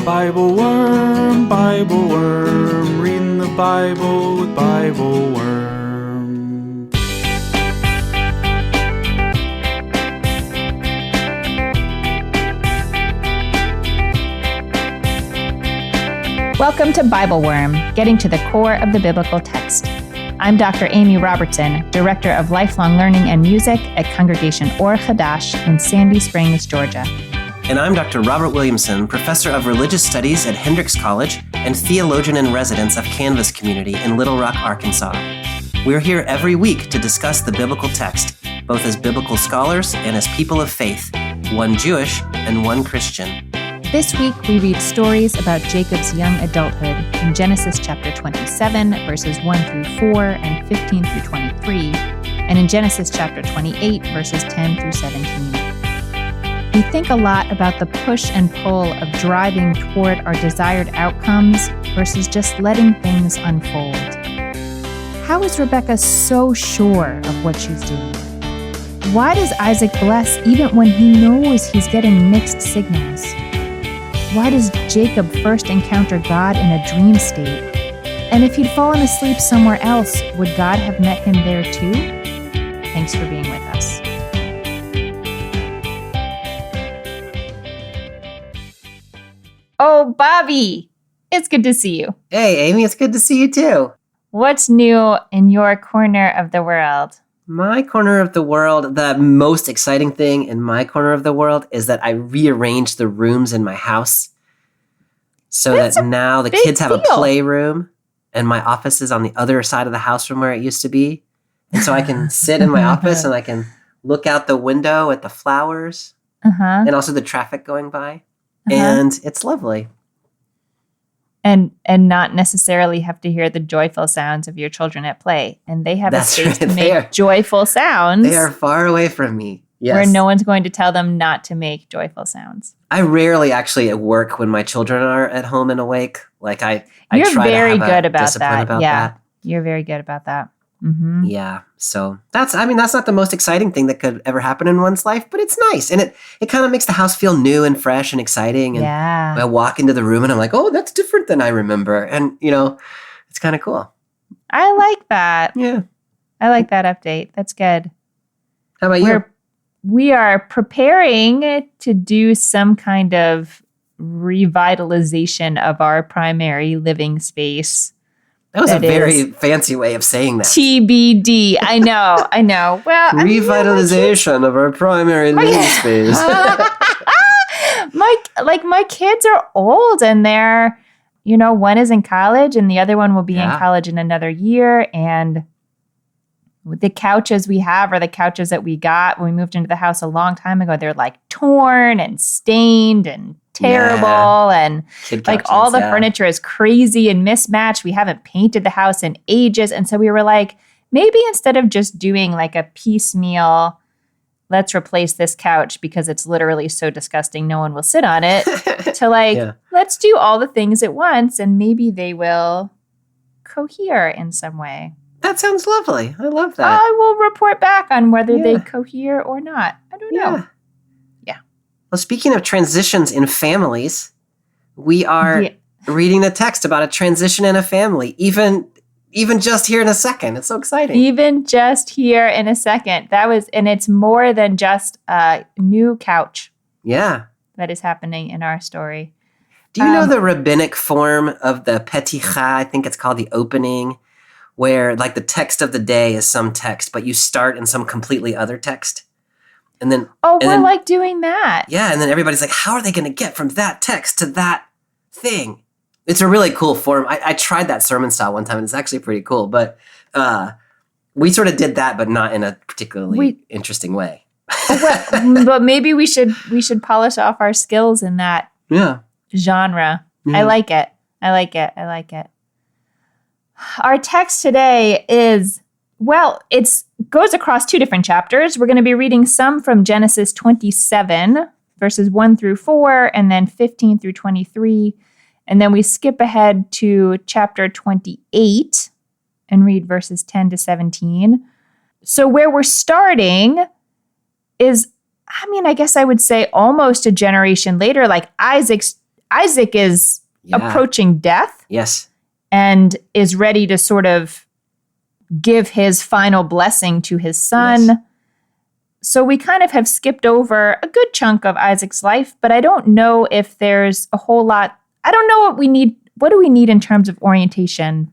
Bible Worm, reading the Bible with Bible Worm. Welcome to Bible Worm, getting to the core of the biblical text. I'm Dr. Amy Robertson, Director of Lifelong Learning and Music at Congregation Or Hadash in Sandy Springs, Georgia. And I'm Dr. Robert Williamson, Professor of Religious Studies at Hendrix College and Theologian in Residence of Canvas Community in Little Rock, Arkansas. We're here every week to discuss the biblical text, both as biblical scholars and as people of faith, one Jewish and one Christian. This week, we read stories about Jacob's young adulthood in Genesis chapter 27, verses 1 through 4 and 15 through 23, and in Genesis chapter 28, verses 10 through 17. We think a lot about the push and pull of driving toward our desired outcomes versus just letting things unfold. How is Rebecca so sure of what she's doing? Why does Isaac bless even when he knows he's getting mixed signals? Why does Jacob first encounter God in a dream state? And if he'd fallen asleep somewhere else, would God have met him there too? Thanks for being with us. Oh, Bobby, it's good to see you. Hey, Amy, it's good to see you too. What's new in your corner of the world? My corner of the world, the most exciting thing in my corner of the world is that I rearranged the rooms in my house so that now the kids have a playroom and my office is on the other side of the house from where it used to be. And so I can sit in my office and I can look out the window at the flowers and also the traffic going by. And it's lovely. And not necessarily have to hear the joyful sounds of your children at play. And they have a space to make joyful sounds. They are far away from me. Yes. Where no one's going to tell them not to make joyful sounds. I rarely actually work when my children are at home and awake. Like I You're try very to have good a about discipline that. about Yeah, that. You're very good about that. Mm-hmm. Yeah. So that's not the most exciting thing that could ever happen in one's life, but it's nice. And it kind of makes the house feel new and fresh and exciting. And I walk into the room and I'm like, oh, that's different than I remember. And, it's kind of cool. I like that. Yeah. I like that update. That's good. How about you? We are preparing to do some kind of revitalization of our primary living space. That was a very fancy way of saying that. TBD. I know. Well, revitalization of our primary living space. My kids are old and they're, one is in college and the other one will be in college in another year. And the couches we have are the couches that we got when we moved into the house a long time ago. They're like torn and stained and terrible and couches, all the furniture is crazy and mismatched. We haven't painted the house in ages. And so we were like, maybe instead of just doing like a piecemeal, let's replace this couch because it's literally so disgusting no one will sit on it, to let's do all the things at once and maybe they will cohere in some way. That sounds lovely. I love that. I will report back on whether they cohere or not. I don't know. Well, speaking of transitions in families, we are reading the text about a transition in a family, even just here in a second. It's so exciting. Even just here in a second. And it's more than just a new couch. Yeah. That is happening in our story. Do you know the rabbinic form of the peticha? I think it's called the opening, where like the text of the day is some text, but you start in some completely other text. And then like doing that. Yeah, and then everybody's like, how are they going to get from that text to that thing? It's a really cool form. I tried that sermon style one time, and it's actually pretty cool. But we sort of did that, but not in a particularly interesting way. But maybe we should polish off our skills in that genre. Yeah. I like it. Our text today is... Well, it goes across two different chapters. We're going to be reading some from Genesis 27, verses 1 through 4, and then 15 through 23. And then we skip ahead to chapter 28 and read verses 10 to 17. So where we're starting is, I guess I would say almost a generation later, like Isaac's Isaac is approaching death. Yes. And is ready to sort of give his final blessing to his son. Yes. So we kind of have skipped over a good chunk of Isaac's life, but I don't know if there's a whole lot. I don't know what we need. What do we need in terms of orientation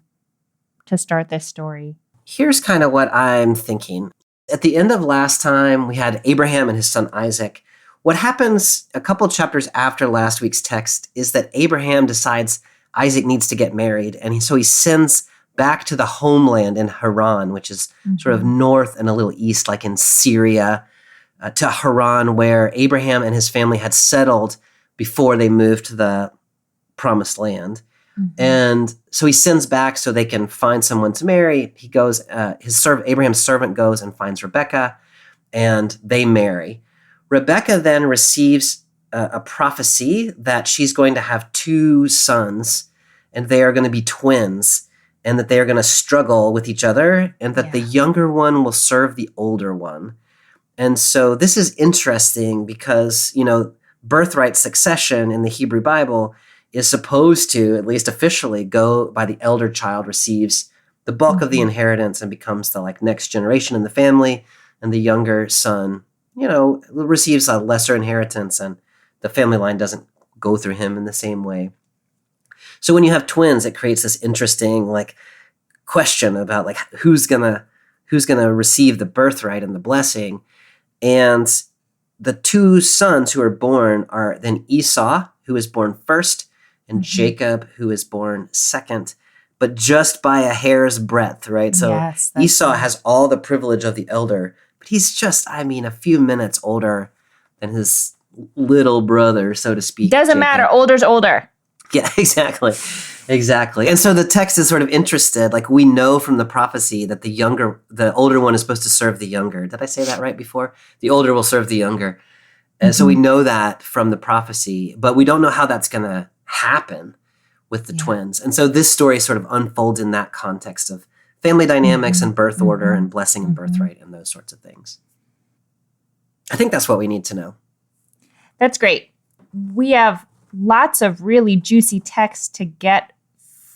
to start this story? Here's kind of what I'm thinking. At the end of last time, we had Abraham and his son Isaac. What happens a couple chapters after last week's text is that Abraham decides Isaac needs to get married, and so he sends back to the homeland in Haran, which is sort of north and a little east, like in Syria, to Haran, where Abraham and his family had settled before they moved to the promised land. And so he sends back so they can find someone to marry. He goes, Abraham's servant goes and finds Rebekah, and they marry. Rebekah then receives a prophecy that she's going to have 2 sons, and they are going to be twins, and that they are going to struggle with each other, and that the younger one will serve the older one. And so this is interesting because, birthright succession in the Hebrew Bible is supposed to, at least officially, go by the elder child receives the bulk of the inheritance and becomes the next generation in the family, and the younger son, receives a lesser inheritance, and the family line doesn't go through him in the same way. So when you have twins, it creates this interesting question about who's gonna receive the birthright and the blessing. And the 2 sons who are born are then Esau, who is born first, and Jacob, who is born second, but just by a hair's breadth, right? So Esau has all the privilege of the elder, but he's just, a few minutes older than his little brother, so to speak. Doesn't matter. Older's older. Yeah, exactly. And so the text is sort of interested. We know from the prophecy that the older one is supposed to serve the younger. Did I say that right before? The older will serve the younger. And so we know that from the prophecy, but we don't know how that's going to happen with the twins. And so this story sort of unfolds in that context of family dynamics and birth order and blessing and birthright and those sorts of things. I think that's what we need to know. That's great. We have lots of really juicy text to get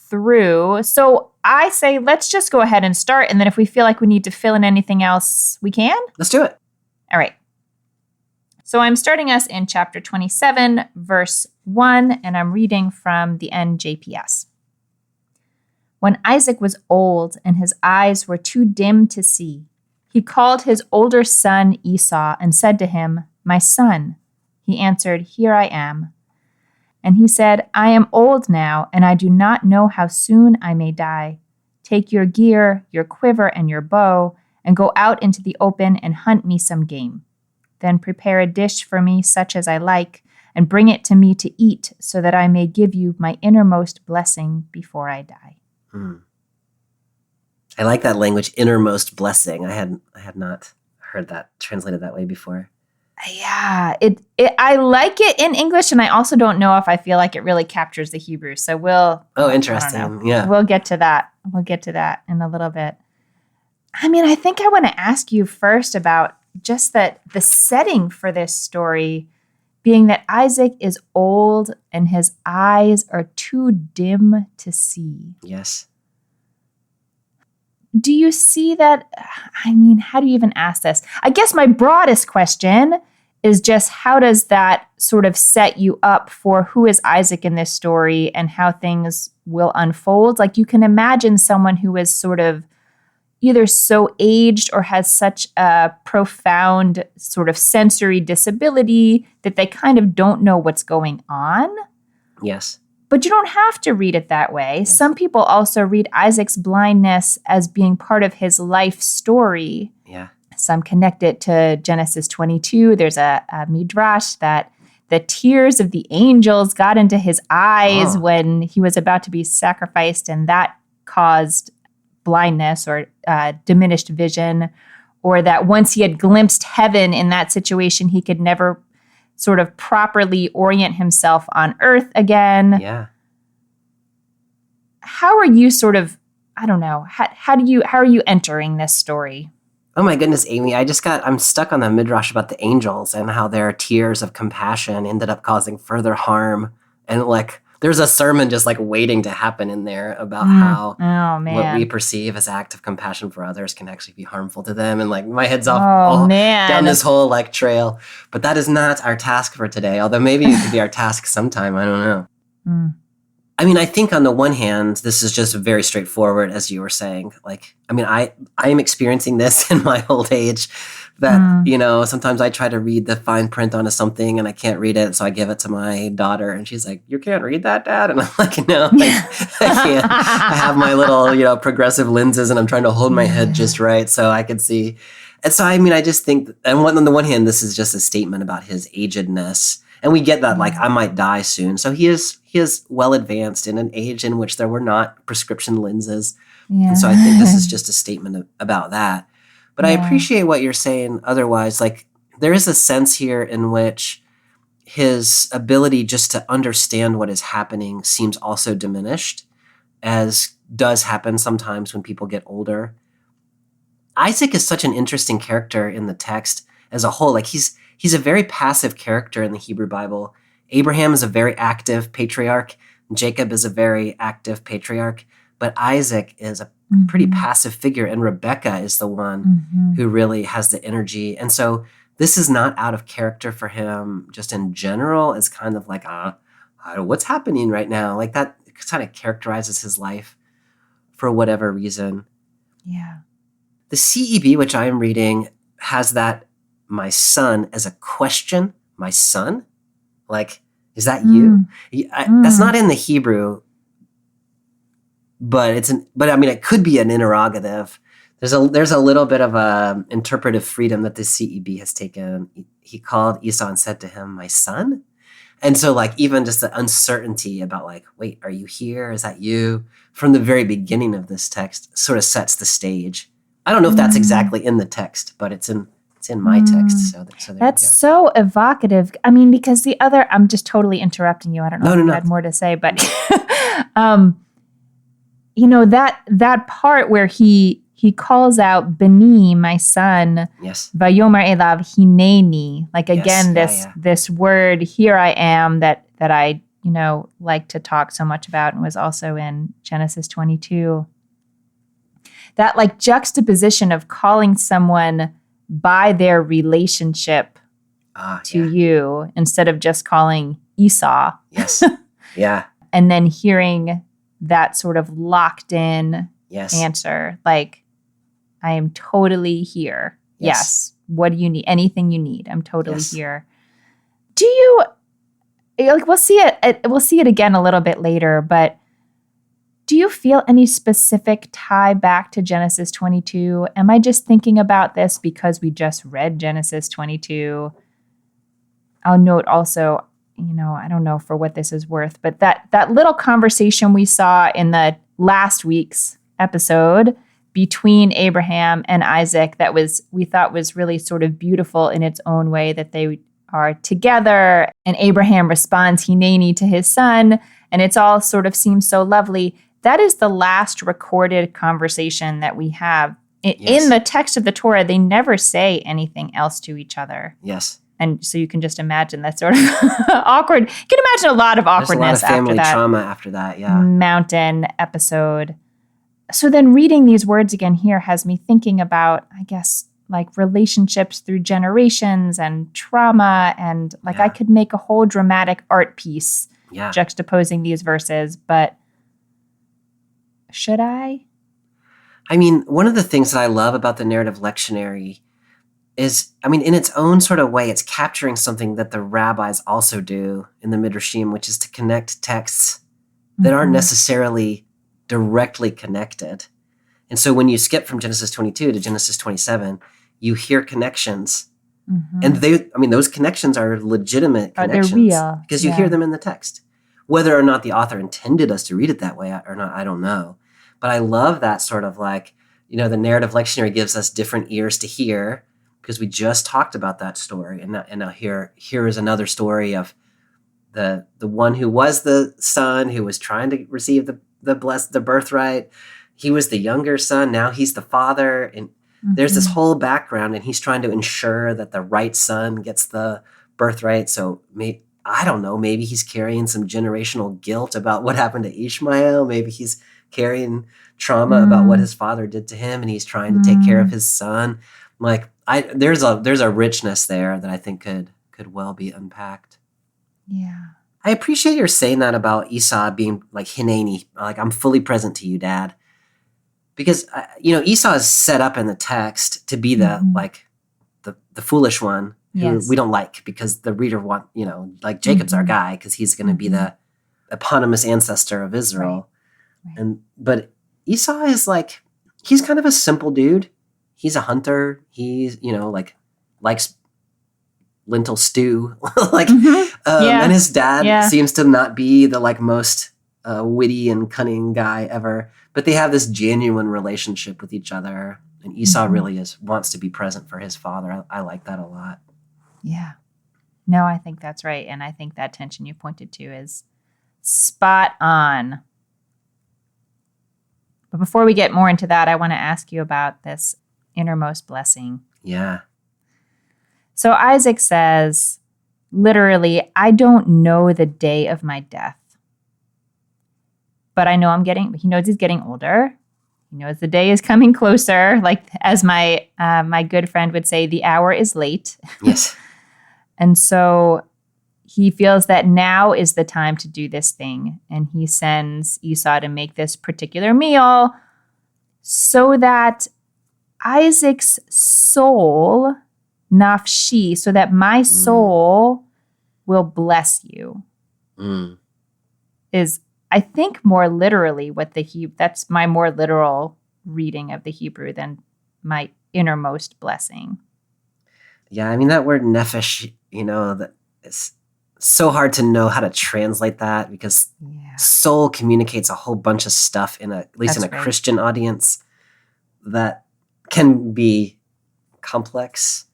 through. So I say, let's just go ahead and start. And then if we feel like we need to fill in anything else, we can. Let's do it. All right. So I'm starting us in chapter 27, verse 1, and I'm reading from the NJPS. When Isaac was old and his eyes were too dim to see, he called his older son Esau and said to him, "My son." He answered, "Here I am." And he said, "I am old now, and I do not know how soon I may die. Take your gear, your quiver, and your bow, and go out into the open and hunt me some game. Then prepare a dish for me such as I like, and bring it to me to eat, so that I may give you my innermost blessing before I die." I like that language, innermost blessing. I had not heard that translated that way before. Yeah, I like it in English, and I also don't know if I feel like it really captures the Hebrew. So we'll. Oh, interesting. Yeah, we'll get to that. We'll get to that in a little bit. I think I want to ask you first about just that the setting for this story being that Isaac is old and his eyes are too dim to see. Yes. Do you see that? How do you even ask this? I guess my broadest question is just how does that sort of set you up for who is Isaac in this story and how things will unfold? You can imagine someone who is sort of either so aged or has such a profound sort of sensory disability that they kind of don't know what's going on. Yes. But you don't have to read it that way. Yes. Some people also read Isaac's blindness as being part of his life story. Yeah. Some connect it to Genesis 22. There's a midrash that the tears of the angels got into his eyes when he was about to be sacrificed, and that caused blindness or diminished vision, or that once he had glimpsed heaven in that situation, he could never sort of properly orient himself on earth again. Yeah. How are you sort of, I don't know, how are you entering this story? Oh my goodness, Amy, I'm stuck on the midrash about the angels and how their tears of compassion ended up causing further harm And like, there's a sermon just like waiting to happen in there about how what we perceive as act of compassion for others can actually be harmful to them. And like my head's off down this whole like trail. But that is not our task for today. Although maybe it could be our task sometime. I don't know. I mean, I think on the one hand, this is just very straightforward, as you were saying. Like, I mean, I am experiencing this in my old age that, you know, sometimes I try to read the fine print onto something and I can't read it. So I give it to my daughter and she's like, you can't read that, Dad? And I'm like, no, I can't. I have my little, you know, progressive lenses and I'm trying to hold my head just right so I can see. And so, I mean, I just think, and on the one hand, this is just a statement about his agedness. And we get that, like, I might die soon. So he is well advanced in an age in which there were not prescription lenses. And so I think this is just a statement about that. But I appreciate what you're saying otherwise. Like, there is a sense here in which his ability just to understand what is happening seems also diminished, as does happen sometimes when people get older. Isaac is such an interesting character in the text as a whole. Like, he's a very passive character in the Hebrew Bible. Abraham is a very active patriarch. Jacob is a very active patriarch. But Isaac is a pretty passive figure. And Rebekah is the one who really has the energy. And so this is not out of character for him just in general. It's kind of like, what's happening right now? Like that kind of characterizes his life for whatever reason. Yeah. The CEB, which I am reading, has that my son as a question. My son? Like, is that you? That's not in the Hebrew, but I mean, it could be an interrogative. There's a little bit of a interpretive freedom that the CEB has taken. He called Esau and said to him, my son? And so like, even just the uncertainty about like, wait, are you here? Is that you? From the very beginning of this text sort of sets the stage. I don't know if that's exactly in the text, but it's in my text. So that's so evocative. I mean, because I'm just totally interrupting you. I don't know if you had more to say, but you know, that part where he calls out Beni, my son, yes, Vayomer elav hineni, like again, this word, here I am, that I, you know, like to talk so much about and was also in Genesis 22. That like juxtaposition of calling someone by their relationship to you instead of just calling Esau. Yes. Yeah. And then hearing that sort of locked in answer, like, I am totally here. Yes. What do you need? Anything you need. I'm totally here. Do you, like, we'll see it again a little bit later, but do you feel any specific tie back to Genesis 22? Am I just thinking about this because we just read Genesis 22? I'll note also, you know, I don't know for what this is worth, but that little conversation we saw in the last week's episode between Abraham and Isaac we thought was really sort of beautiful in its own way, that they are together and Abraham responds Hineni to his son, and it's all sort of seems so lovely. That is the last recorded conversation that we have. In the text of the Torah, they never say anything else to each other. Yes. And so you can just imagine that sort of awkward. You can imagine a lot of awkwardness after that. There's a lot of family trauma after that, mountain episode. So then reading these words again here has me thinking about, I guess, like relationships through generations and trauma. And like I could make a whole dramatic art piece juxtaposing these verses, but should I? I mean, one of the things that I love about the narrative lectionary is, I mean, in its own sort of way, it's capturing something that the rabbis also do in the Midrashim, which is to connect texts that aren't necessarily directly connected. And so when you skip from Genesis 22 to Genesis 27, you hear connections. And those connections are legitimate connections. They're real. Because you hear them in the text. Whether or not the author intended us to read it that way or not, I don't know. But I love that sort of like, you know, the narrative lectionary gives us different ears to hear because we just talked about that story. And now here is another story of the one who was the son who was trying to receive the birthright. He was the younger son. Now he's the father. And there's this whole background, and he's trying to ensure that the right son gets the birthright. So I don't know, maybe he's carrying some generational guilt about what happened to Ishmael. Maybe he's carrying trauma about what his father did to him, and he's trying to take care of his son. Like, there's a richness there that I think could well be unpacked. Yeah. I appreciate your saying that about Esau being like Hineni, like I'm fully present to you, Dad, because Esau is set up in the text to be the the foolish one who we don't like, because the reader like Jacob's our guy because he's going to be the eponymous ancestor of Israel, right. But Esau is like, he's kind of a simple dude. He's a hunter. He's likes lentil stew, and his dad seems to not be the most witty and cunning guy ever. But they have this genuine relationship with each other, and Esau really wants to be present for his father. I like that a lot. Yeah, no, I think that's right, and I think that tension you pointed to is spot on. But before we get more into that, I want to ask you about this innermost blessing. Yeah. So Isaac says, literally, I don't know the day of my death, but I know he knows he's getting older. He knows the day is coming closer. Like, as my good friend would say, the hour is late. Yes. And so he feels that now is the time to do this thing. And he sends Esau to make this particular meal so that Isaac's soul, nafshi, so that my soul will bless you, is, I think, more literally what that's my more literal reading of the Hebrew than my innermost blessing. Yeah, I mean, that word nefesh, that is so hard to know how to translate that, because soul communicates a whole bunch of stuff at least in a Christian audience that can be complex.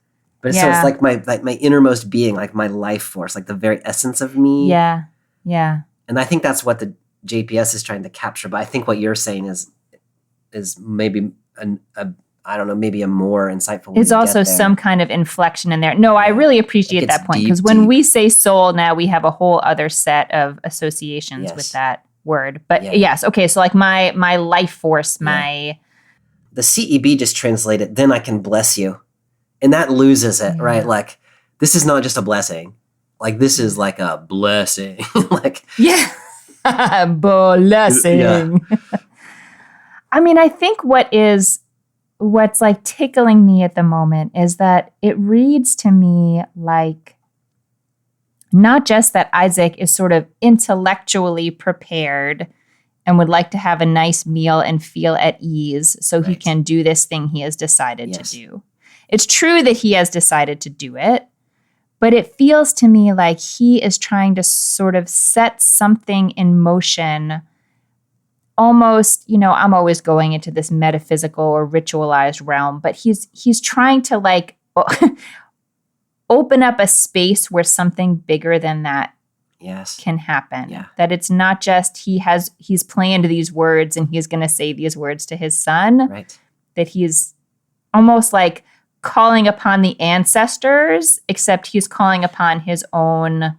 But so it's like my innermost being, like my life force, like the very essence of me. Yeah, yeah. And I think that's what the JPS is trying to capture. But I think what you're saying is maybe maybe a more insightful way. It's also some kind of inflection in there. No, I really appreciate that point, because when we say soul now, we have a whole other set of associations with that word. But yes, okay, so like my life force, my... The CEB just translated, then I can bless you. And that loses it, right? Like, this is not just a blessing. Like, this is like a blessing. Blessing. Yeah. I mean, I think what's like tickling me at the moment is that it reads to me like not just that Isaac is sort of intellectually prepared and would like to have a nice meal and feel at ease so he can do this thing he has decided to do. It's true that he has decided to do it, but it feels to me like he is trying to sort of set something in motion. Almost, I'm always going into this metaphysical or ritualized realm, but he's trying to like open up a space where something bigger than that can happen. Yeah. That it's not just he's planned these words and he's going to say these words to his son. Right. That he's almost like calling upon the ancestors, except he's calling upon his own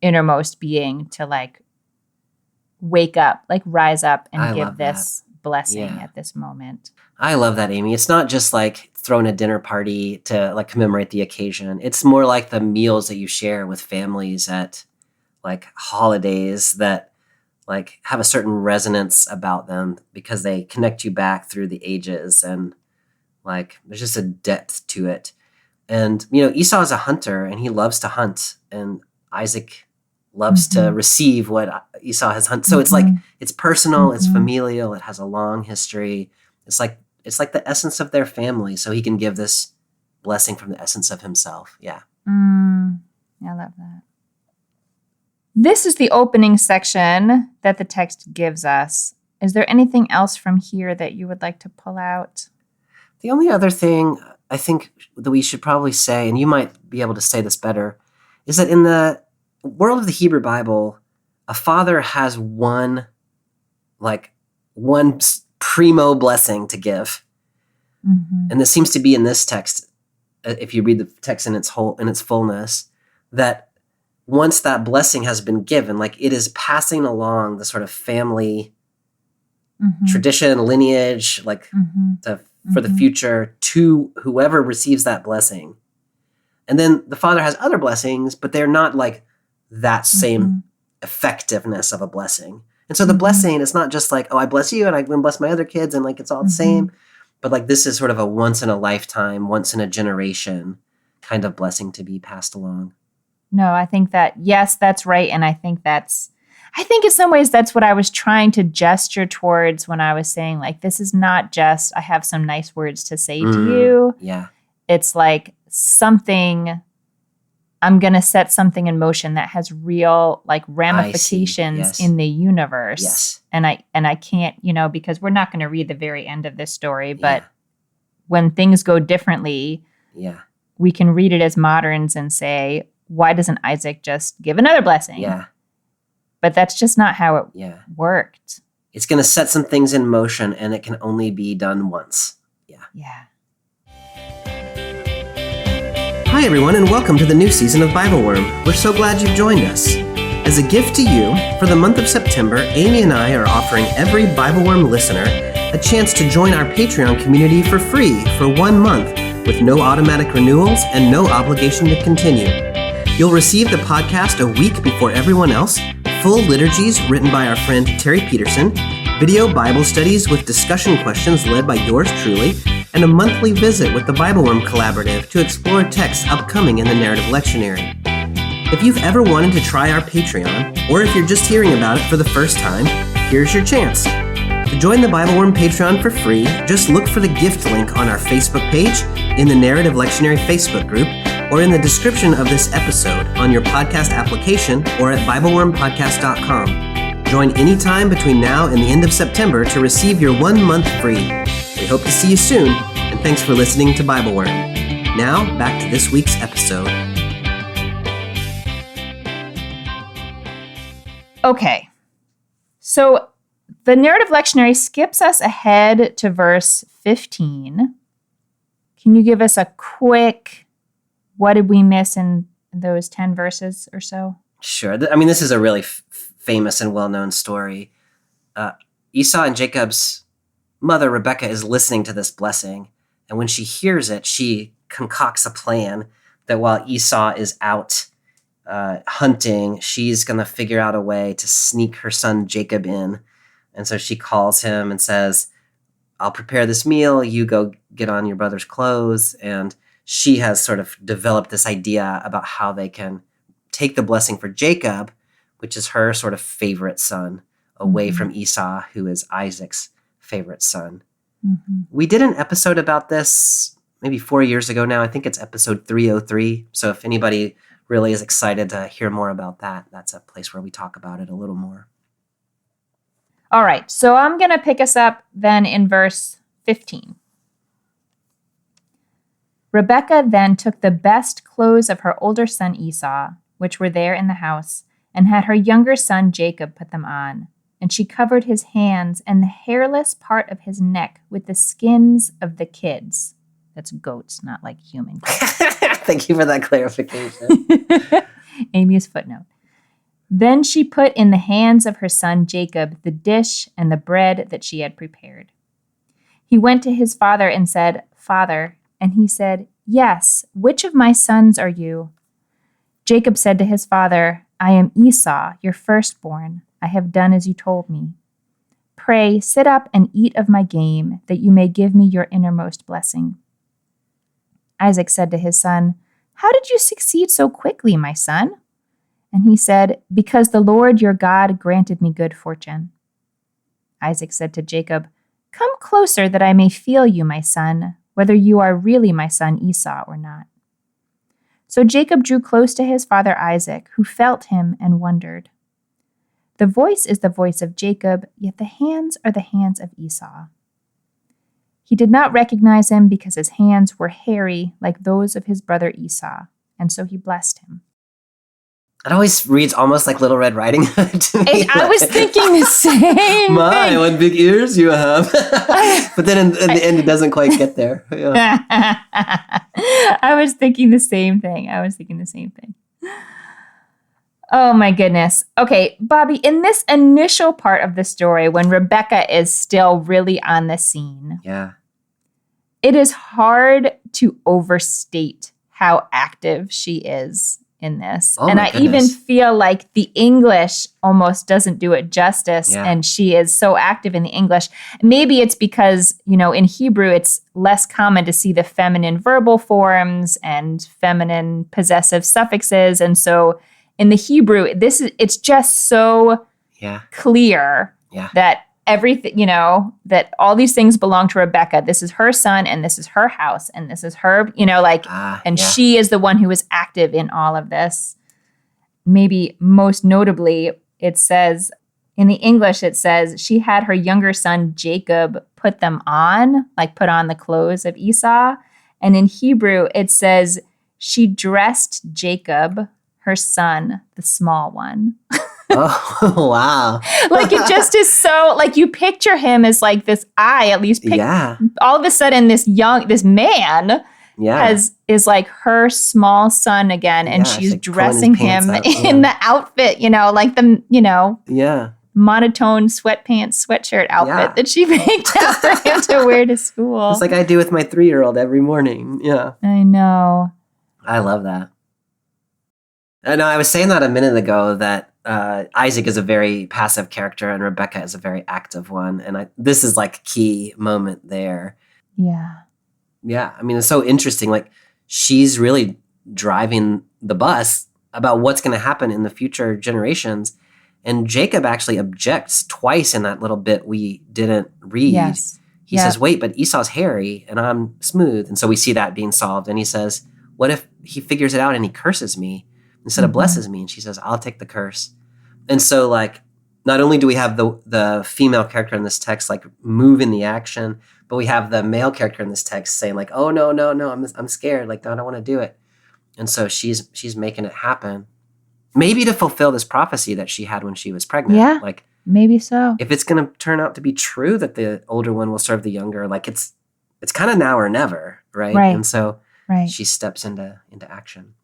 innermost being to like wake up, like rise up and give this blessing at this moment. I love that, Amy. It's not just like throwing a dinner party to like commemorate the occasion. It's more like the meals that you share with families at like holidays that like have a certain resonance about them because they connect you back through the ages, and like there's just a depth to it. And Esau is a hunter and he loves to hunt, and Isaac loves to receive what Esau has hunted. So it's like, it's personal, it's familial, it has a long history. It's like the essence of their family. So he can give this blessing from the essence of himself. Yeah. I love that. This is the opening section that the text gives us. Is there anything else from here that you would like to pull out? The only other thing I think that we should probably say, and you might be able to say this better, is that in the world of the Hebrew Bible, a father has one primo blessing to give. And this seems to be in this text, if you read the text in its fullness, that once that blessing has been given, like it is passing along the sort of family tradition, lineage, like for the future to whoever receives that blessing. And then the Father has other blessings, but they're not like that same effectiveness of a blessing. And so the blessing is not just like, oh, I bless you and I can bless my other kids and like it's all the same. But like this is sort of a once in a lifetime, once in a generation kind of blessing to be passed along. No, I think that, yes, that's right. And I think in some ways that's what I was trying to gesture towards when I was saying like, this is not just, I have some nice words to say to you. Yeah. It's like something, I'm going to set something in motion that has real like ramifications in the universe. Yes. And I can't, because we're not going to read the very end of this story, but when things go differently, we can read it as moderns and say, why doesn't Isaac just give another blessing? Yeah. But that's just not how it worked. It's going to set some things in motion and it can only be done once. Yeah. Hi, everyone, and welcome to the new season of Bible Worm. We're so glad you've joined us. As a gift to you, for the month of September, Amy and I are offering every Bible Worm listener a chance to join our Patreon community for free for 1 month with no automatic renewals and no obligation to continue. You'll receive the podcast a week before everyone else, full liturgies written by our friend Terry Peterson, video Bible studies with discussion questions led by yours truly, and a monthly visit with the Bible Worm Collaborative to explore texts upcoming in the Narrative Lectionary. If you've ever wanted to try our Patreon, or if you're just hearing about it for the first time, here's your chance. To join the Bible Worm Patreon for free, just look for the gift link on our Facebook page, in the Narrative Lectionary Facebook group, or in the description of this episode on your podcast application or at BibleWormPodcast.com. Join anytime between now and the end of September to receive your 1 month free. We hope to see you soon, and thanks for listening to Bible Worm. Now, back to this week's episode. Okay, so the Narrative Lectionary skips us ahead to verse 15. Can you give us a quick, what did we miss in those 10 verses or so? Sure. I mean, this is a really famous and well-known story. Esau and Jacob's mother, Rebecca, is listening to this blessing. And when she hears it, she concocts a plan that while Esau is out hunting, she's going to figure out a way to sneak her son Jacob in. And so she calls him and says, I'll prepare this meal. You go get on your brother's clothes. And she has sort of developed this idea about how they can take the blessing for Jacob, which is her sort of favorite son, away from Esau, who is Isaac's favorite son. We did an episode about this maybe 4 years ago now. I think it's episode 303. So if anybody really is excited to hear more about that, that's a place where we talk about it a little more. All right, so I'm going to pick us up then in verse 15. Rebekah then took the best clothes of her older son Esau, which were there in the house, and had her younger son Jacob put them on. And she covered his hands and the hairless part of his neck with the skins of the kids. That's goats, not like human kids. Thank you for that clarification. Amy's footnote. Then she put in the hands of her son Jacob the dish and the bread that she had prepared. He went to his father and said, Father, and he said, Yes, which of my sons are you? Jacob said to his father, I am Esau, your firstborn. I have done as you told me. Pray, sit up and eat of my game, that you may give me your innermost blessing. Isaac said to his son, How did you succeed so quickly, my son? And he said, Because the Lord your God granted me good fortune. Isaac said to Jacob, Come closer that I may feel you, my son, whether you are really my son Esau or not. So Jacob drew close to his father Isaac, who felt him and wondered. The voice is the voice of Jacob, yet the hands are the hands of Esau. He did not recognize him because his hands were hairy like those of his brother Esau, and so he blessed him. It always reads almost like Little Red Riding Hood to me. I was thinking the same My, thing. what big ears you have. But then in the end, it doesn't quite get there. Yeah. I was thinking the same thing. Oh my goodness. Okay, Bobby, in this initial part of the story, when Rebecca is still really on the scene, Yeah. it is hard to overstate how active she is in this. Oh and my I even goodness. feel like the English almost doesn't do it justice. Yeah. And she is so active in the English. Maybe it's because, in Hebrew, it's less common to see the feminine verbal forms and feminine possessive suffixes. And so in the Hebrew, it's just so Yeah. clear Yeah. that everything, that all these things belong to Rebecca. This is her son, and this is her house, and this is her, and yeah. she is the one who is active in all of this. Maybe most notably, it says, in the English, it says she had her younger son, Jacob, put them on, like put on the clothes of Esau. And in Hebrew, it says she dressed Jacob, her son, the small one. Oh, wow. Like it just is so, like you picture him as like this, Yeah. all of a sudden this man Yeah. is like her small son again, and Yeah, she's like pulling his dressing pants him up, in the outfit, like the, Yeah. monotone sweatpants, sweatshirt outfit that she picked out for him to wear to school. It's like I do with my 3-year-old every morning. Yeah. I know. I love that. I know I was saying that a minute ago that Isaac is a very passive character and Rebecca is a very active one. And this is like a key moment there. Yeah. Yeah. I mean, it's so interesting. Like she's really driving the bus about what's going to happen in the future generations. And Jacob actually objects twice in that little bit we didn't read. Yes. He says, wait, but Esau's hairy and I'm smooth. And so we see that being solved. And he says, what if he figures it out and he curses me instead of blesses me? And she says, I'll take the curse. And so like, not only do we have the female character in this text, like moving the action, but we have the male character in this text saying like, oh, no, I'm scared. Like, no, I don't want to do it. And so she's making it happen. Maybe to fulfill this prophecy that she had when she was pregnant. Yeah, like maybe so. If it's going to turn out to be true that the older one will serve the younger, like it's kind of now or never, right? And so she steps into action.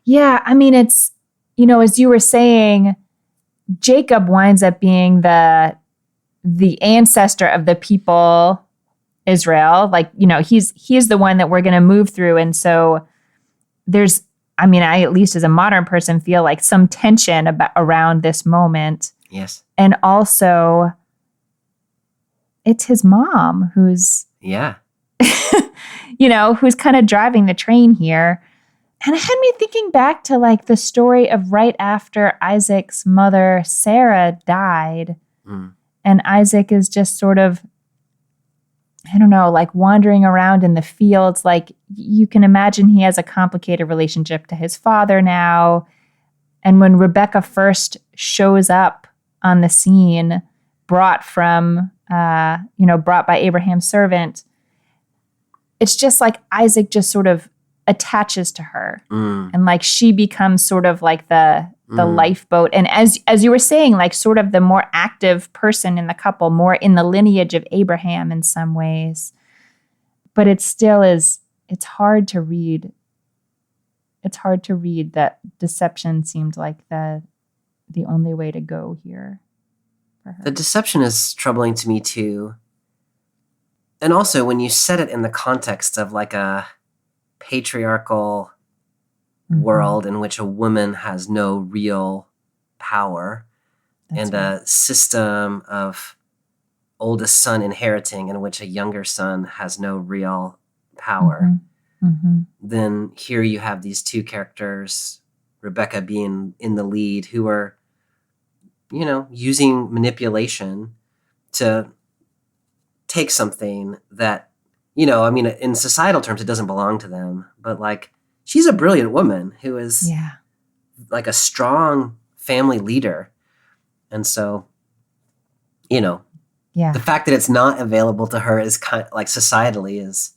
Yeah, I mean, it's, as you were saying, Jacob winds up being the ancestor of the people Israel. Like, he's the one that we're going to move through. And so there's, I at least as a modern person feel like some tension around this moment. Yes. And also it's his mom who's who's kind of driving the train here. And it had me thinking back to like the story of right after Isaac's mother, Sarah, died. And Isaac is just sort of, I don't know, like wandering around in the fields. Like you can imagine he has a complicated relationship to his father now. And when Rebecca first shows up on the scene, brought by Abraham's servant, it's just like Isaac just sort of attaches to her. And like she becomes sort of like the lifeboat. And as you were saying, like sort of the more active person in the couple, more in the lineage of Abraham in some ways. But it still is, it's hard to read. It's hard to read that deception seemed like the only way to go here for her. The deception is troubling to me too. And also when you set it in the context of like a patriarchal world in which a woman has no real power, and a system of oldest son inheriting in which a younger son has no real power, then here you have these two characters, Rebecca being in the lead, who are, using manipulation to take something that, in societal terms, it doesn't belong to them. But like, she's a brilliant woman who is like a strong family leader. And so, the fact that it's not available to her is kind of like societally is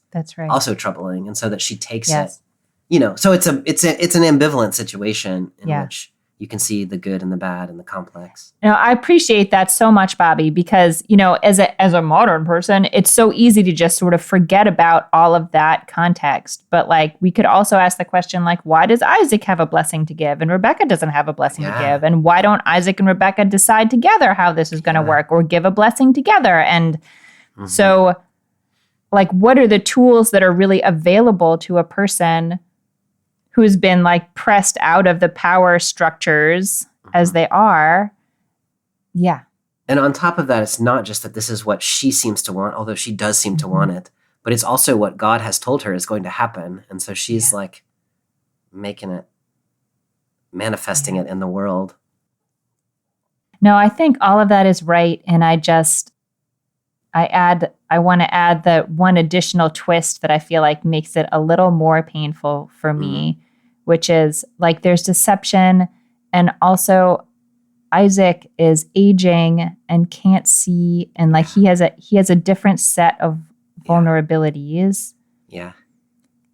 also troubling. And so that she takes it, so it's an ambivalent situation in which you can see the good and the bad and the complex. I appreciate that so much, Bobby, because, as a modern person, it's so easy to just sort of forget about all of that context. But like, we could also ask the question, like, why does Isaac have a blessing to give and Rebecca doesn't have a blessing to give? And why don't Isaac and Rebecca decide together how this is going to work or give a blessing together? And so, like, what are the tools that are really available to a person who's been like pressed out of the power structures as they are? Yeah. And on top of that, it's not just that this is what she seems to want, although she does seem to want it, but it's also what God has told her is going to happen. And so she's like making it, manifesting it in the world. No, I think all of that is right. And I want to add the one additional twist that I feel like makes it a little more painful for me, which is like there's deception, and also Isaac is aging and can't see, and like he has a different set of vulnerabilities. Yeah.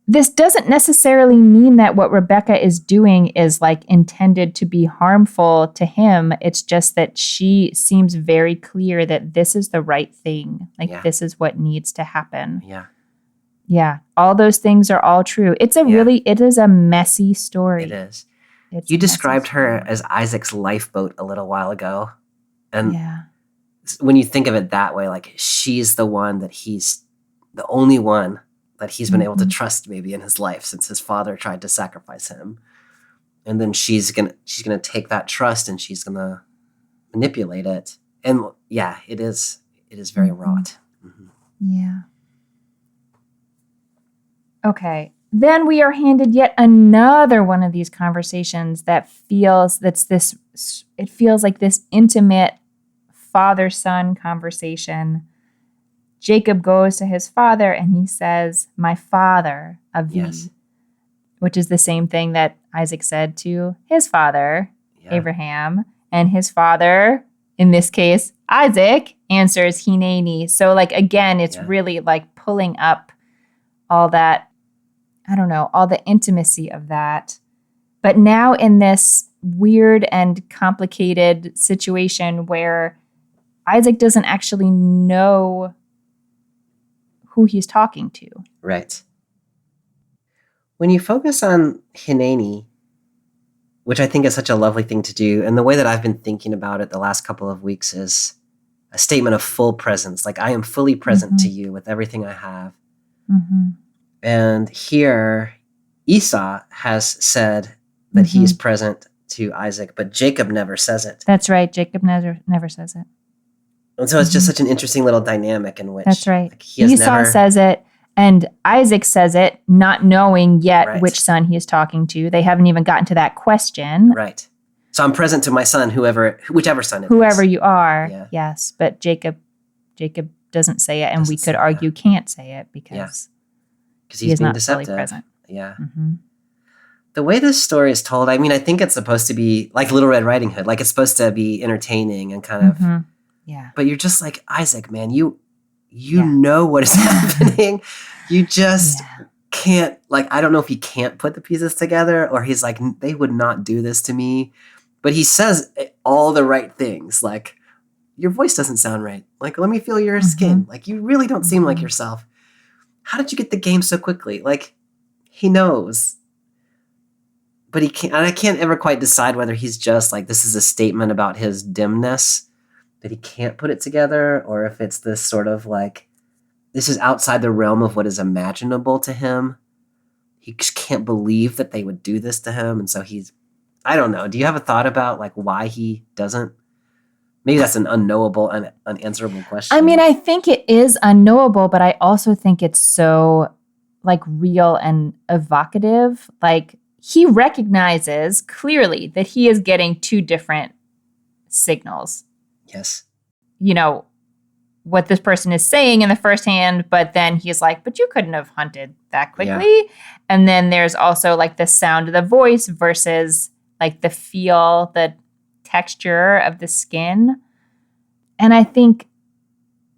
This doesn't necessarily mean that what Rebecca is doing is like intended to be harmful to him. It's just that she seems very clear that this is the right thing. Like this is what needs to happen. Yeah. Yeah. All those things are all true. It is a messy story. It is. It's you described her as Isaac's lifeboat a little while ago. And when you think of it that way, like she's the one that he's the only one that he's been able to trust maybe in his life since his father tried to sacrifice him. And then she's gonna take that trust and she's gonna manipulate it. And it is very wrought. Mm-hmm. Yeah. Okay. Then we are handed yet another one of these conversations that feels like this intimate father-son conversation. Jacob goes to his father and he says, "My father, Avi," which is the same thing that Isaac said to his father, Abraham, and his father, in this case, Isaac, answers Hineni. So like, again, it's really like pulling up all that, I don't know, all the intimacy of that. But now in this weird and complicated situation where Isaac doesn't actually know who he's talking to. Right. When you focus on Hineni, which I think is such a lovely thing to do, and the way that I've been thinking about it the last couple of weeks is a statement of full presence. Like, I am fully present to you with everything I have. Mm-hmm. And here, Esau has said that he's present to Isaac, but Jacob never says it. That's right. Jacob never says it. And so it's just such an interesting little dynamic in which... That's right. Like, Esau says it, and Isaac says it, not knowing yet which son he is talking to. They haven't even gotten to that question. Right. So I'm present to my son, whichever son it is. Whoever you are, yes. But Jacob doesn't say it, and we could argue can't say it because he is not fully present. Yeah. Mm-hmm. The way this story is told, I mean, I think it's supposed to be like Little Red Riding Hood. Like, it's supposed to be entertaining and kind of... Yeah. But you're just like, Isaac, man, you know what is happening. You just can't, like, I don't know if he can't put the pieces together or he's like, they would not do this to me. But he says all the right things. Like, your voice doesn't sound right. Like, let me feel your skin. Like, you really don't seem like yourself. How did you get the game so quickly? Like, he knows. But he can't, and I can't ever quite decide whether he's just like, this is a statement about his dimness, that he can't put it together, or if it's this sort of like, this is outside the realm of what is imaginable to him. He just can't believe that they would do this to him. And so I don't know. Do you have a thought about like why he doesn't? Maybe that's an unknowable and unanswerable question. I mean, I think it is unknowable, but I also think it's so like real and evocative. Like, he recognizes clearly that he is getting two different signals. Yes. You know, what this person is saying in the first hand, but then he's like, but you couldn't have hunted that quickly. Yeah. And then there's also like the sound of the voice versus like the feel, the texture of the skin. And I think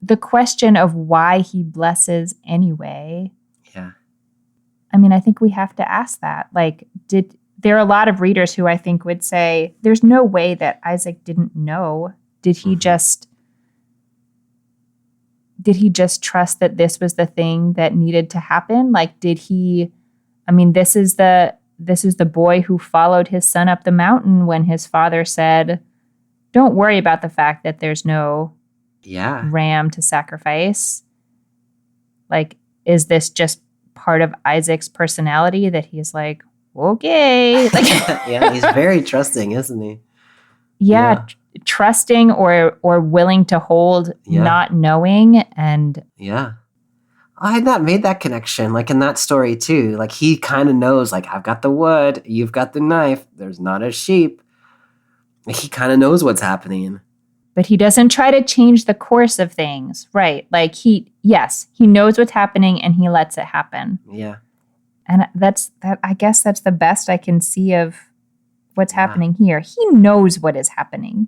the question of why he blesses anyway. Yeah. I mean, I think we have to ask that. Like, did there are a lot of readers who I think would say, there's no way that Isaac didn't know. Did he just trust that this was the thing that needed to happen? Like, this is the boy who followed his son up the mountain when his father said, don't worry about the fact that there's no ram to sacrifice. Like, is this just part of Isaac's personality that he's like, okay. Like, yeah, he's very trusting, isn't he? Yeah. Trusting or willing to hold, not knowing. And yeah. I had not made that connection, like in that story too. Like, he kind of knows, like, I've got the wood, you've got the knife, there's not a sheep. He kind of knows what's happening. But he doesn't try to change the course of things, right? Like, he knows what's happening and he lets it happen. Yeah. And I guess that's the best I can see of what's happening here. He knows what is happening.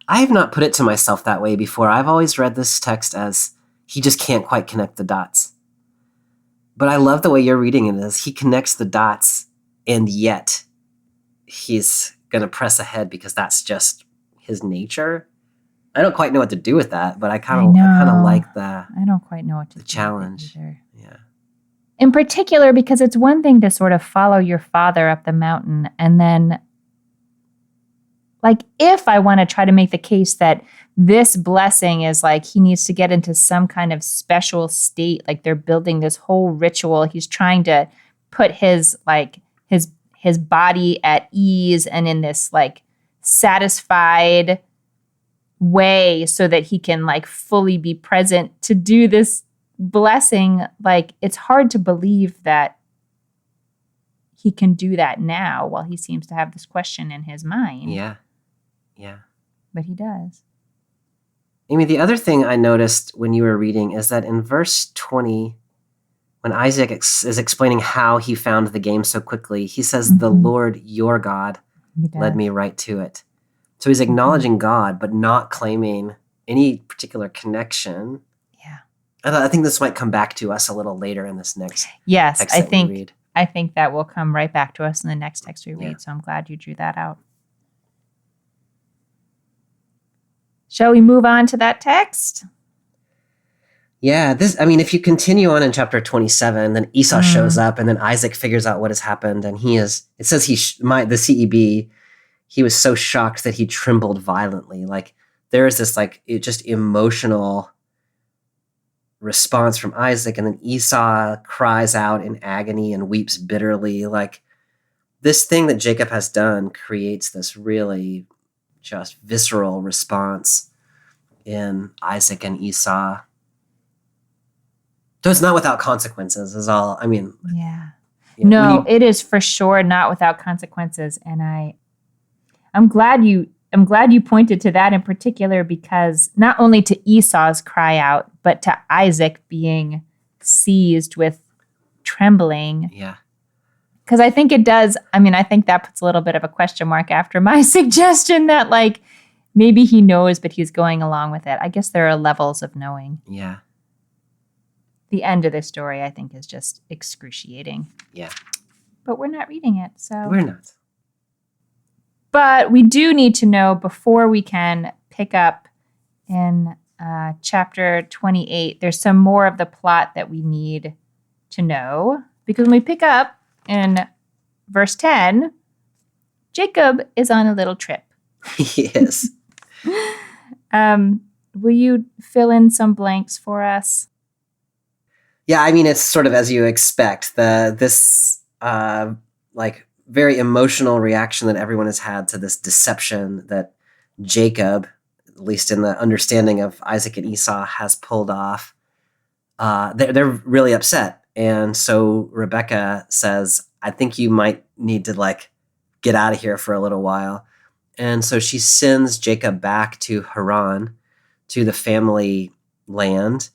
I have not put it to myself that way before. I've always read this text as he just can't quite connect the dots. But I love the way you're reading it as he connects the dots, and yet he's going to press ahead because that's just his nature. I don't quite know what to do with that, but I kind of like the I don't quite know what to do challenge. With it either. Yeah. In particular, because it's one thing to sort of follow your father up the mountain, and then, like, if I want to try to make the case that this blessing is like he needs to get into some kind of special state, like they're building this whole ritual, he's trying to put his body at ease and in this like satisfied way so that he can like fully be present to do this blessing. Like, it's hard to believe that he can do that now while he seems to have this question in his mind. Yeah. But he does. Amy, the other thing I noticed when you were reading is that in verse 20, when Isaac is explaining how he found the game so quickly, he says, the Lord your God led me right to it. So he's acknowledging God, but not claiming any particular connection. I think this might come back to us a little later in this next text that we read. I think that will come right back to us in the next text we read. So I'm glad you drew that out. Shall we move on to that text? Yeah, if you continue on in chapter 27, then Esau shows up, and then Isaac figures out what has happened, and the CEB, he was so shocked that he trembled violently. Like, there is this just emotional response from Isaac, and then Esau cries out in agony and weeps bitterly. Like, this thing that Jacob has done creates this really just visceral response in Isaac and Esau. So it's not without consequences is all. No, it is for sure not without consequences. And I'm glad you pointed to that in particular, because not only to Esau's cry out, but to Isaac being seized with trembling. Yeah. Because I think it does. I think that puts a little bit of a question mark after my suggestion that like maybe he knows, but he's going along with it. I guess there are levels of knowing. Yeah. The end of this story, I think, is just excruciating. Yeah. But we're not reading it, so. We're not. But we do need to know before we can pick up in chapter 28. There's some more of the plot that we need to know. Because when we pick up in verse 10, Jacob is on a little trip. Yes. Will you fill in some blanks for us? Yeah, it's sort of as you expect. This very emotional reaction that everyone has had to this deception that Jacob, at least in the understanding of Isaac and Esau, has pulled off. They're really upset. And so Rebecca says, I think you might need to get out of here for a little while. And so she sends Jacob back to Haran, to the family land,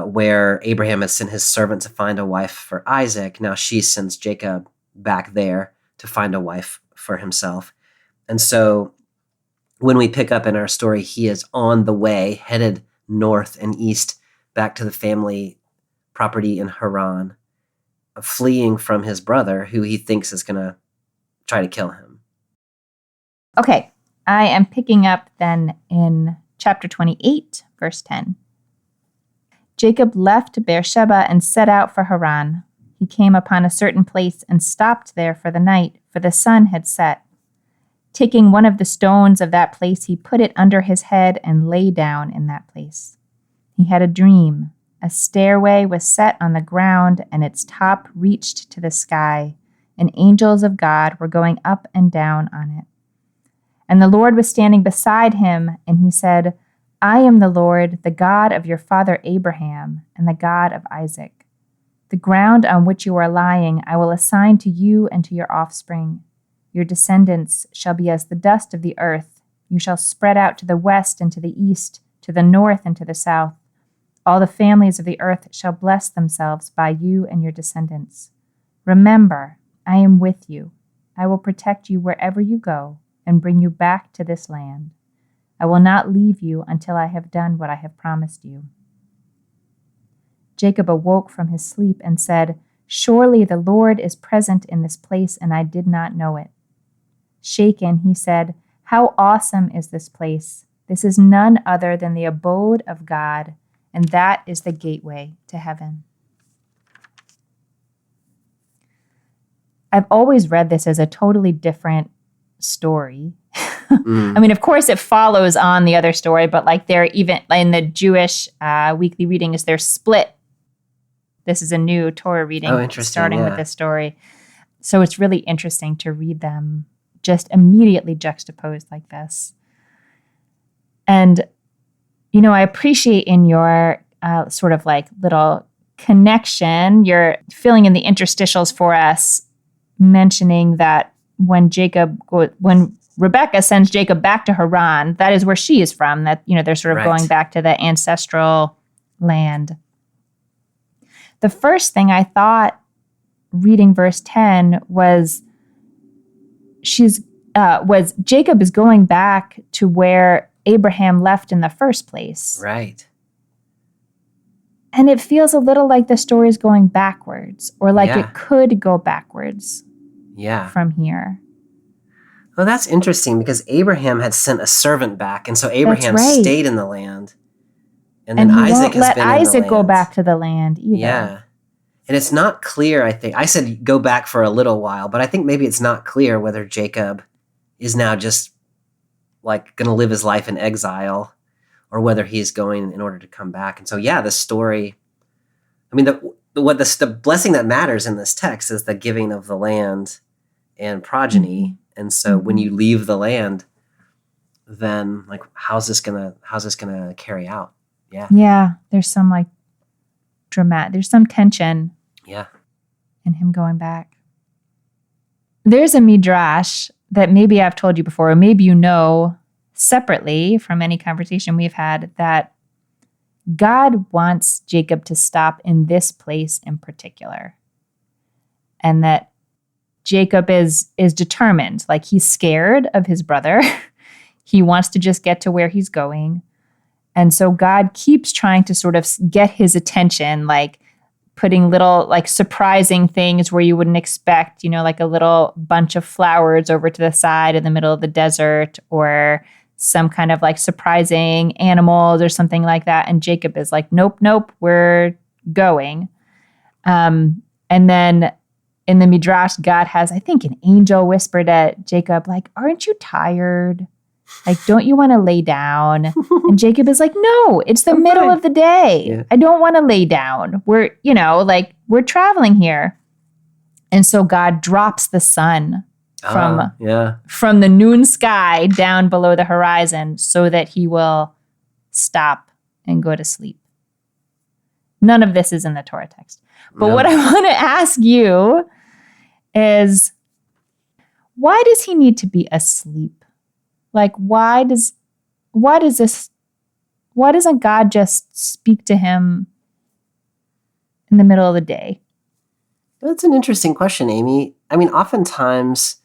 where Abraham has sent his servant to find a wife for Isaac. Now she sends Jacob back there to find a wife for himself. And so when we pick up in our story, he is on the way, headed north and east back to the family property in Haran, fleeing from his brother, who he thinks is going to try to kill him. Okay, I am picking up then in chapter 28, verse 10. Jacob left Beersheba and set out for Haran. He came upon a certain place and stopped there for the night, for the sun had set. Taking one of the stones of that place, he put it under his head and lay down in that place. He had a dream. A stairway was set on the ground, and its top reached to the sky, and angels of God were going up and down on it. And the Lord was standing beside him, and he said, I am the Lord, the God of your father Abraham, and the God of Isaac. The ground on which you are lying I will assign to you and to your offspring. Your descendants shall be as the dust of the earth. You shall spread out to the west and to the east, to the north and to the south. All the families of the earth shall bless themselves by you and your descendants. Remember, I am with you. I will protect you wherever you go and bring you back to this land. I will not leave you until I have done what I have promised you. Jacob awoke from his sleep and said, Surely the Lord is present in this place, and I did not know it. Shaken, he said, How awesome is this place! This is none other than the abode of God, and that is the gateway to heaven. I've always read this as a totally different story. I mean, of course, it follows on the other story, but like they're even in the Jewish weekly reading is they're split. This is a new Torah reading starting with this story. So it's really interesting to read them just immediately juxtaposed like this. And, you know, I appreciate in your sort of like little connection, you're filling in the interstitials for us, mentioning that when Rebecca sends Jacob back to Haran, that is where she is from, that, you know, they're sort of going back to the ancestral land. The first thing I thought reading verse 10 was Jacob is going back to where Abraham left in the first place. Right. And it feels a little like the story is going backwards, or like it could go backwards from here. Well, that's interesting because Abraham had sent a servant back, and so Abraham stayed in the land. And then Isaac has been in the land. Let Isaac go back to the land either. Yeah. And it's not clear, I think. I said go back for a little while, but I think maybe it's not clear whether Jacob is now just like going to live his life in exile or whether he's going in order to come back. And so, the story, I mean, the blessing that matters in this text is the giving of the land and progeny. Mm-hmm. And so when you leave the land, then like, how's this gonna carry out? Yeah. Yeah. There's some like there's some tension. Yeah. In him going back. There's a midrash that maybe I've told you before, or maybe you know separately from any conversation we've had, that God wants Jacob to stop in this place in particular. And that Jacob is determined, like he's scared of his brother. He wants to just get to where he's going. And so God keeps trying to sort of get his attention, like putting little like surprising things where you wouldn't expect, you know, like a little bunch of flowers over to the side in the middle of the desert, or some kind of like surprising animals or something like that. And Jacob is like, nope, we're going. And then in the Midrash, God has, I think, an angel whispered at Jacob, like, aren't you tired? Like, don't you want to lay down? And Jacob is like, no, it's the middle of the day. Yeah. I don't want to lay down. We're traveling here. And so God drops the sun from the noon sky down below the horizon so that he will stop and go to sleep. None of this is in the Torah text. But what I want to ask you is, why does he need to be asleep? Like, why doesn't God just speak to him in the middle of the day? That's an interesting question, Amy. I mean, oftentimes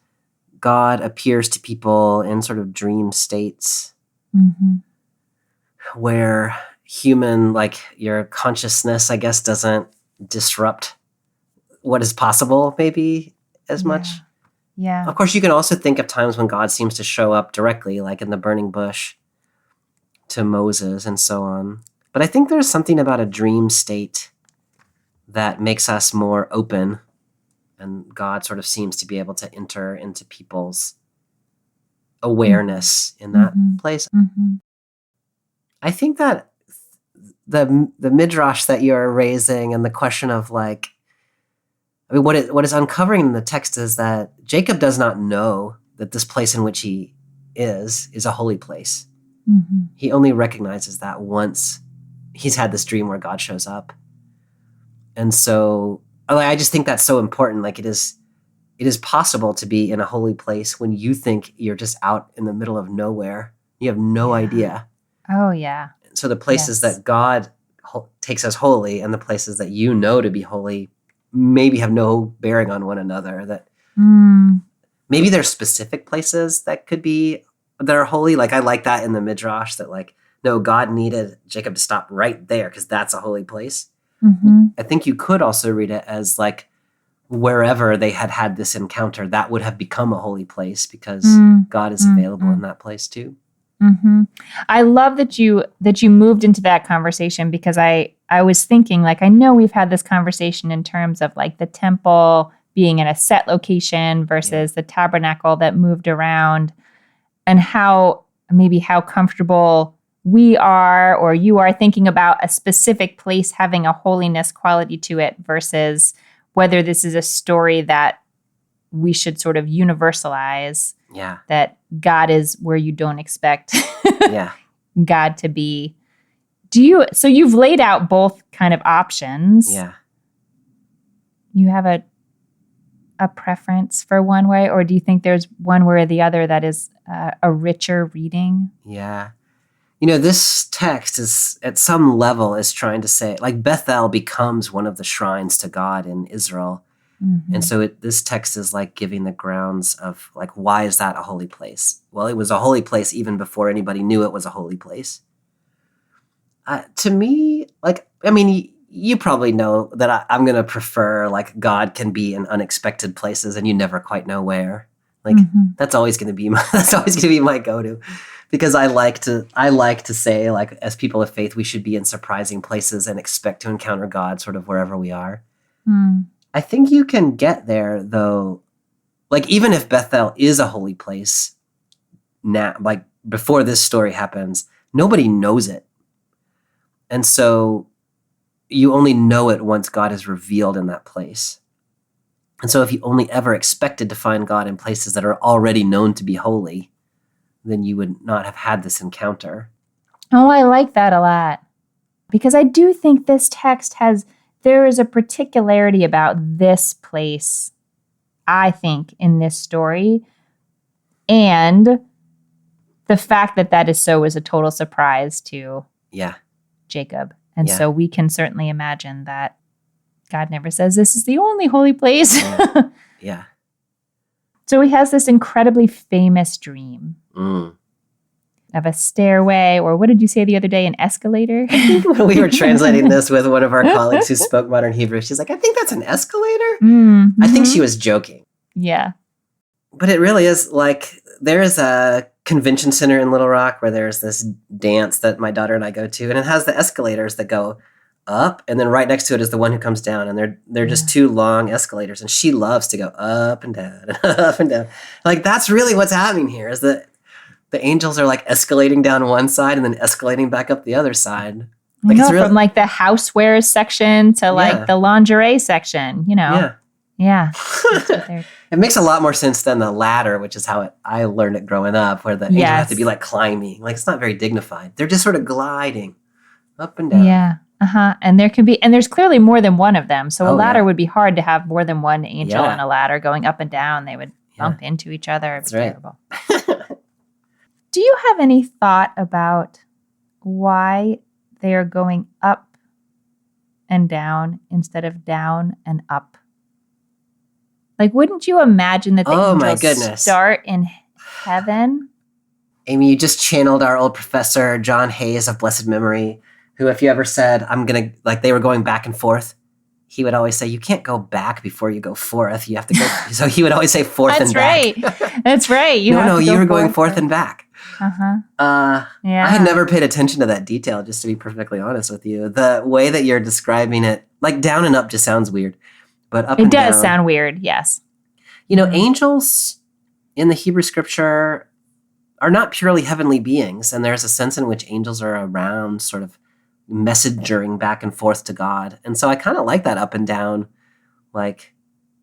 God appears to people in sort of dream states where human, like your consciousness, I guess, doesn't disrupt what is possible maybe as much. Yeah. Of course, you can also think of times when God seems to show up directly, like in the burning bush to Moses and so on. But I think there's something about a dream state that makes us more open, and God sort of seems to be able to enter into people's awareness in that place. Mm-hmm. I think that the midrash that you're raising and the question of like, I mean, what is uncovering in the text is that Jacob does not know that this place in which he is a holy place. Mm-hmm. He only recognizes that once he's had this dream where God shows up. And so I just think that's so important. Like it is possible to be in a holy place when you think you're just out in the middle of nowhere. You have no idea. Oh, yeah. So the places that God takes as holy and the places that you know to be holy maybe have no bearing on one another. That maybe there's specific places that are holy. Like I like that in the Midrash that like, no, God needed Jacob to stop right there because that's a holy place. Mm-hmm. I think you could also read it as like wherever they had this encounter, that would have become a holy place because God is available in that place too. Mm-hmm. I love that you moved into that conversation because I was thinking like, I know we've had this conversation in terms of like the temple being in a set location versus the tabernacle that moved around, and how comfortable we are or you are thinking about a specific place having a holiness quality to it versus whether this is a story that we should sort of universalize. Yeah. That God is where you don't expect God to be. So you've laid out both kind of options. Yeah. You have a preference for one way, or do you think there's one way or the other that is a richer reading? Yeah. This text is at some level is trying to say like Bethel becomes one of the shrines to God in Israel. Mm-hmm. And so this text is like giving the grounds of like, why is that a holy place? Well, it was a holy place even before anybody knew it was a holy place. To me, like, I mean, you probably know that I'm going to prefer like God can be in unexpected places and you never quite know where. Like that's always going to be my go-to, because I like to say like as people of faith, we should be in surprising places and expect to encounter God sort of wherever we are. I think you can get there though. Like even if Bethel is a holy place now, like before this story happens, nobody knows it. And so you only know it once God is revealed in that place. And so if you only ever expected to find God in places that are already known to be holy, then you would not have had this encounter. Oh, I like that a lot. Because I do think this text there is a particularity about this place, I think, in this story. And the fact that is so is a total surprise to Jacob. And so we can certainly imagine that God never says this is the only holy place. Yeah. So he has this incredibly famous dream of a stairway, or what did you say the other day, an escalator? I think when we were translating this with one of our colleagues who spoke modern Hebrew, she's like, I think that's an escalator. Mm-hmm. I think she was joking. Yeah. But it really is like, there is a convention center in Little Rock where there's this dance that my daughter and I go to, and it has the escalators that go up, and then right next to it is the one who comes down, and they're just two long escalators, and she loves to go up and down and up and down. Like that's really what's happening here, is that the angels are like escalating down one side and then escalating back up the other side. Like it's from like the housewares section to like the lingerie section, Yeah. It makes a lot more sense than the ladder, which is how I learned it growing up, where the angels have to be like climbing. Like it's not very dignified. They're just sort of gliding up and down. Yeah. And there's clearly more than one of them. So a ladder would be hard to have more than one angel on a ladder going up and down. They would bump into each other. It's terrible. Do you have any thought about why they are going up and down instead of down and up? Like, wouldn't you imagine that the angels start in heaven? Amy, you just channeled our old professor, John Hayes of blessed memory, who, if you ever said, they were going back and forth, he would always say, you can't go back before you go forth. You have to go. So he would always say forth and back. That's right. You were going forth and back. Yeah. I had never paid attention to that detail, just to be perfectly honest with you. The way that you're describing it, like down and up just sounds weird, but up and down. It does sound weird, yes. Angels in the Hebrew scripture are not purely heavenly beings, and there's a sense in which angels are around sort of messengering back and forth to God. And so I kind of like that up and down, like,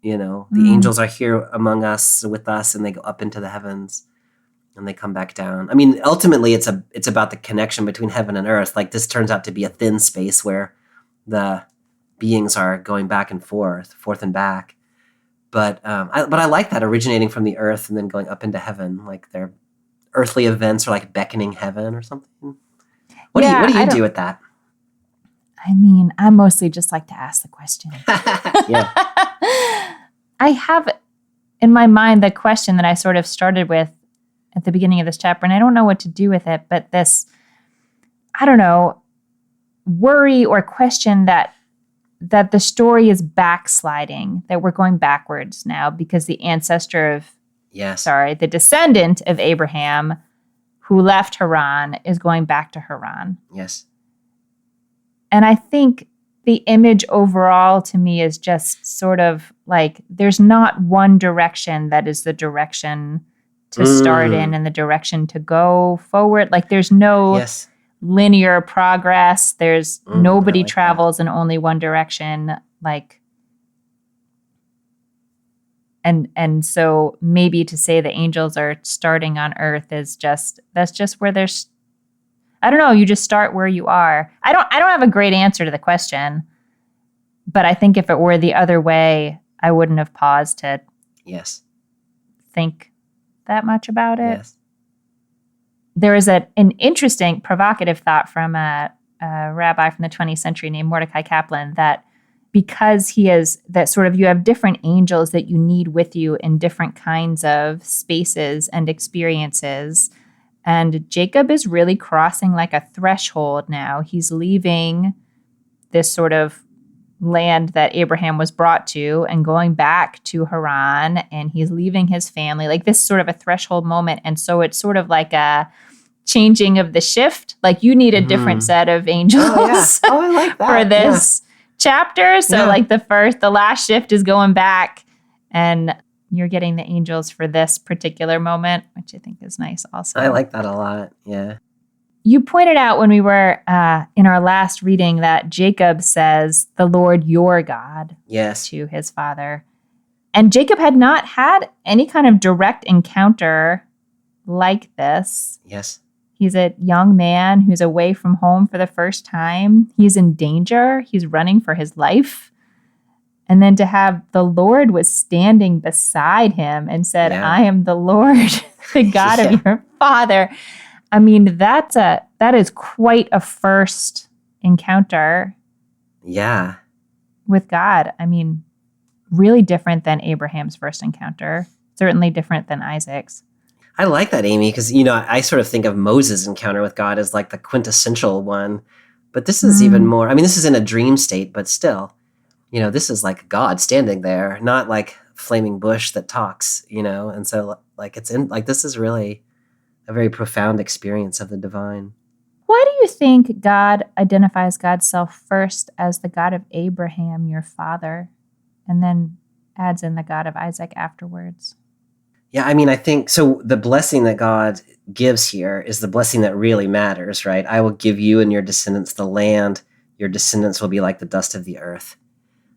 the angels are here among us, with us, and they go up into the heavens and they come back down. I mean, ultimately it's about the connection between heaven and earth. Like, this turns out to be a thin space where the beings are going back and forth and back. But I like that, originating from the earth and then going up into heaven, like their earthly events are like beckoning heaven or something. What do you do with that? I mean, I mostly just like to ask the question. Yeah. I have in my mind the question that I sort of started with at the beginning of this chapter, and I don't know what to do with it, but this, I don't know, worry or question that the story is backsliding, that we're going backwards now because the the descendant of Abraham who left Haran is going back to Haran. Yes. And I think the image overall to me is just sort of like there's not one direction that is the direction to start in and the direction to go forward. Like there's no linear progress. There's nobody travels in only one direction. Like, and so maybe to say the angels are starting on earth is that's just where there's, I don't know, you just start where you are. I don't have a great answer to the question, but I think if it were the other way, I wouldn't have paused to think that much about it. Yes. There is an interesting, provocative thought from a rabbi from the 20th century named Mordecai Kaplan that because he is that sort of, you have different angels that you need with you in different kinds of spaces and experiences. And Jacob is really crossing like a threshold now. He's leaving this sort of land that Abraham was brought to and going back to Haran, and he's leaving his family, like this sort of a threshold moment. And so it's sort of like a changing of the shift. Like you need a different set of angels I like that. for this chapter. So like the last shift is going back, and you're getting the angels for this particular moment, which I think is nice also. I like that a lot. Yeah. You pointed out when we were in our last reading that Jacob says, the Lord your God to his father. And Jacob had not had any kind of direct encounter like this. Yes. He's a young man who's away from home for the first time. He's in danger. He's running for his life. And then to have the Lord was standing beside him and said, I am the Lord, the God of your father. I mean, that is quite a first encounter. Yeah. With God. I mean, really different than Abraham's first encounter. Certainly different than Isaac's. I like that, Amy, because, I sort of think of Moses' encounter with God as like the quintessential one. But this is even more, I mean, this is in a dream state, but still, this is like God standing there, not like flaming bush that talks, And so like this is really a very profound experience of the divine. Why do you think God identifies God's self first as the God of Abraham, your father, and then adds in the God of Isaac afterwards? Yeah, I mean, I think, so the blessing that God gives here is the blessing that really matters, right? I will give you and your descendants the land. Your descendants will be like the dust of the earth.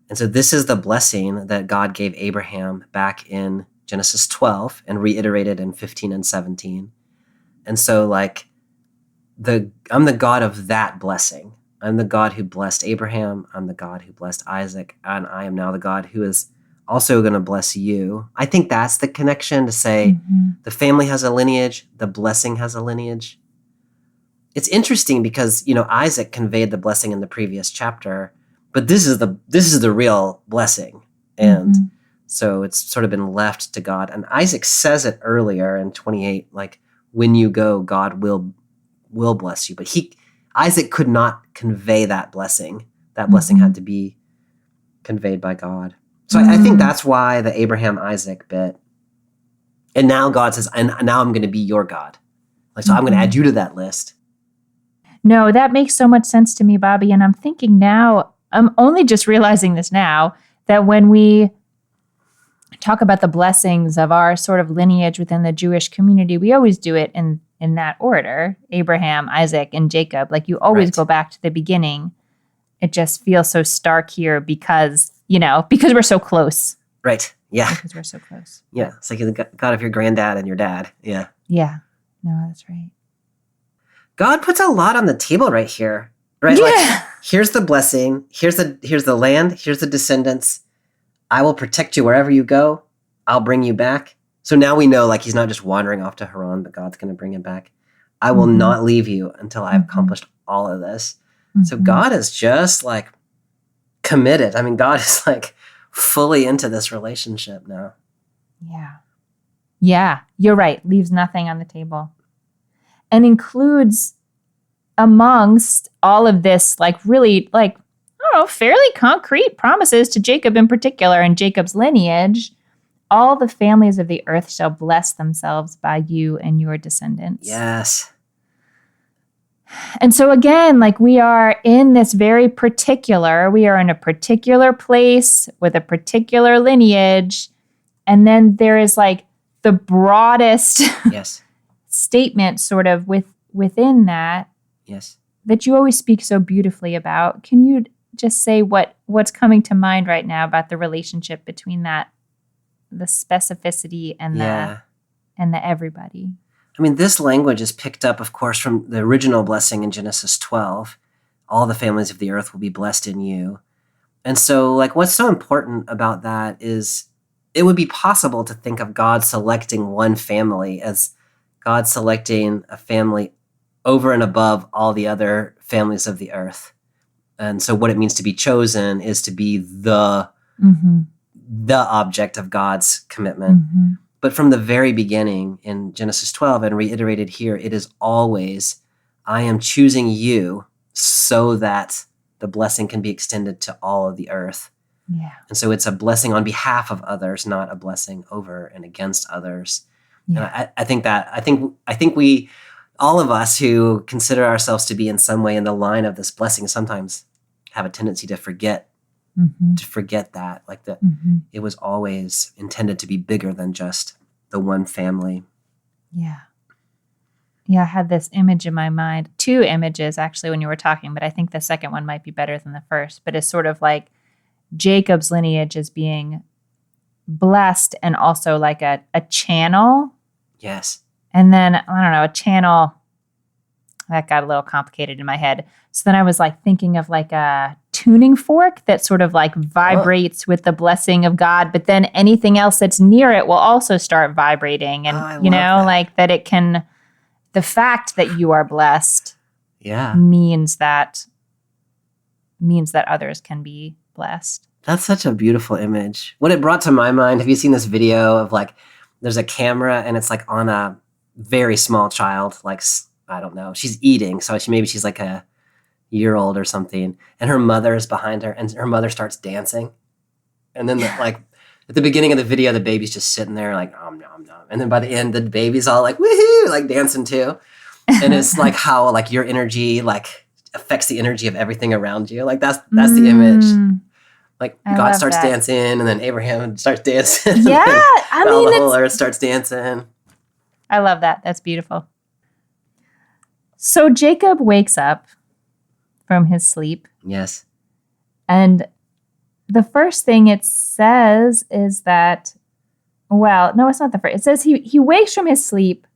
And so this is the blessing that God gave Abraham back in Genesis 12 and reiterated in 15 and 17. And so like I'm the God of that blessing. I'm the God who blessed Abraham. I'm the God who blessed Isaac. And I am now the God who is also going to bless you. I think that's the connection, to say the family has a lineage, the blessing has a lineage. It's interesting because, Isaac conveyed the blessing in the previous chapter, but this is the real blessing. And so it's sort of been left to God. And Isaac says it earlier in 28, like, when you go, God will bless you. But Isaac could not convey that blessing. That blessing had to be conveyed by God. So I think that's why the Abraham, Isaac bit. And now God says, and now I'm going to be your God. Like, so I'm going to add you to that list. No, that makes so much sense to me, Bobby. And I'm thinking now, I'm only just realizing this now, that when we talk about the blessings of our sort of lineage within the Jewish community, we always do it in that order, Abraham, Isaac, and Jacob. Like you always go back to the beginning. It just feels so stark here because we're so close. Right. Yeah. Because we're so close. Yeah. It's like the God of your granddad and your dad. Yeah. Yeah. No, that's right. God puts a lot on the table right here. Right? Yeah. Like, here's the blessing. Here's the land. Here's the descendants. I will protect you wherever you go. I'll bring you back. So now we know, like, he's not just wandering off to Haran, but God's going to bring him back. I will not leave you until I've accomplished all of this. So God is just like committed. I mean, God is like fully into this relationship now. Yeah. Yeah, you're right. Leaves nothing on the table. And includes amongst all of this, like really, like, I don't know, fairly concrete promises to Jacob in particular and Jacob's lineage. All the families of the earth shall bless themselves by you and your descendants. Yes. And so again, like we are in this very particular, we are in a particular place with a particular lineage. And then there is like the broadest statement sort of within that. Yes. That you always speak so beautifully about. Can you just say what's coming to mind right now about the relationship between that, the specificity and the everybody? I mean, this language is picked up, of course, from the original blessing in Genesis 12. All the families of the earth will be blessed in you. And so, like, what's so important about that is it would be possible to think of God selecting one family as God selecting a family over and above all the other families of the earth. And so what it means to be chosen is to be the object of God's commitment. But from the very beginning in Genesis 12 and reiterated here, it is always, I am choosing you so that the blessing can be extended to all of the earth. Yeah. And so it's a blessing on behalf of others, not a blessing over and against others. Yeah. And I think we, all of us who consider ourselves to be in some way in the line of this blessing sometimes have a tendency to forget that, like that it was always intended to be bigger than just the one family. Yeah. Yeah, I had this image in my mind, 2 images actually when you were talking, but I think the second one might be better than the first, but it's sort of like Jacob's lineage as being blessed and also like a channel. Yes. And then, I don't know, a channel, that got a little complicated in my head. So then I was like thinking of like a tuning fork that sort of like vibrates with the blessing of God, but then anything else that's near it will also start vibrating. And, like that it can, the fact that you are blessed means that others can be blessed. That's such a beautiful image. What it brought to my mind, have you seen this video of like, there's a camera and it's like on a very small child, like, I don't know, she's eating. So maybe she's like a year-old or something. And her mother is behind her and her mother starts dancing. And then like at the beginning of the video, the baby's just sitting there like, nom, nom. And then by the end, the baby's all like, woohoo, like dancing too. And it's like how like your energy like affects the energy of everything around you. Like that's the image. Like God starts dancing and then Abraham starts dancing. Yeah. The whole earth starts dancing. I love that. That's beautiful. So Jacob wakes up from his sleep. Yes. And the first thing it says is that, well, no, it's not the first. It says he wakes from his sleep.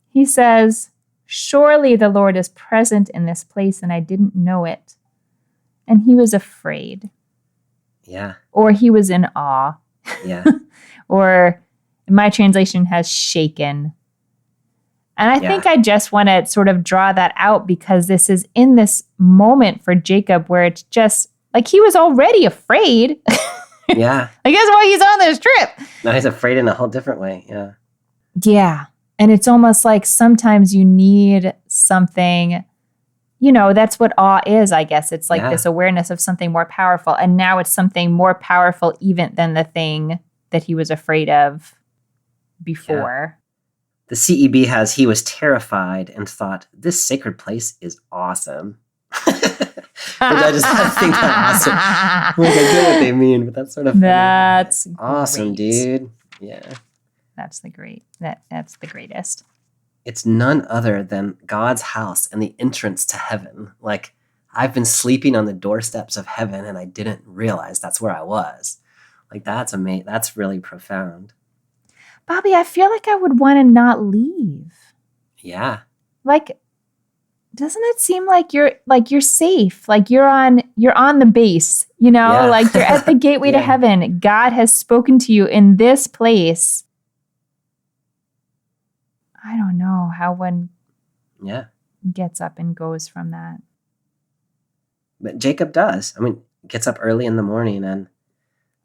He says, surely the Lord is present in this place and I didn't know it. And he was afraid. Yeah. Or he was in awe. Yeah. Or my translation has shaken. And I think I just want to sort of draw that out because this is in this moment for Jacob where it's just like he was already afraid. Yeah. I guess why he's on this trip. Now he's afraid in a whole different way. Yeah. Yeah. And it's almost like sometimes you need something that's what awe is, I guess. It's like Yeah. this awareness of something more powerful. And now it's something more powerful even than the thing that he was afraid of before. The CEB has, he was terrified and thought, this sacred place is awesome. Which I just think that's awesome. Like, I get what they mean, but that's sort of funny. That's awesome, great. dude. Yeah. That's the greatest. It's none other than God's house and the entrance to heaven. Like, I've been sleeping on the doorsteps of heaven and I didn't realize that's where I was. Like, that's amazing. That's really profound. Bobby, I feel like I would want to not leave. Yeah. Like, doesn't it seem like you're safe? Like you're on the base, Yeah. like you're at the gateway to Yeah. heaven. God has spoken to you in this place. I don't know how one gets up and goes from that. But Jacob does. I mean, gets up early in the morning and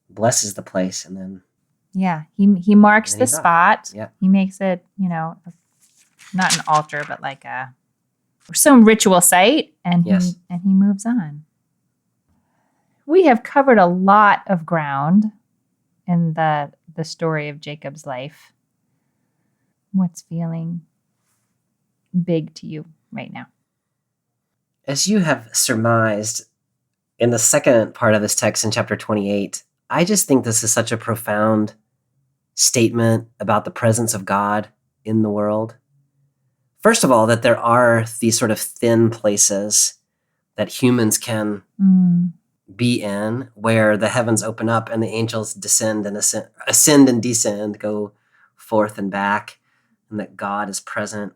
blesses the place, and then he marks the he's off. spot. Yeah. He makes it, not an altar, but like some ritual site, and Yes. he moves on. We have covered a lot of ground in the story of Jacob's life. What's feeling big to you right now? As you have surmised in the second part of this text in chapter 28, I just think this is such a profound statement about the presence of God in the world. First of all, that there are these sort of thin places that humans can be in, where the heavens open up and the angels ascend and descend, go forth and back, and that God is present.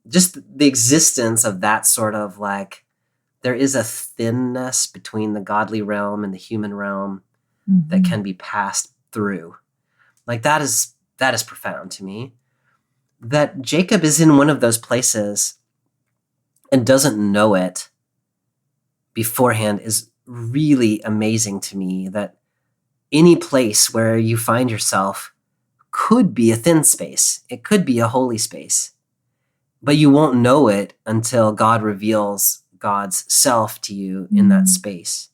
Just the existence of that sort of like, there is a thinness between the godly realm and the human realm that can be passed through. Like that is profound to me. That Jacob is in one of those places and doesn't know it beforehand is really amazing to me. That any place where you find yourself could be a thin space. It could be a holy space. But you won't know it until God reveals God's self to you in that space.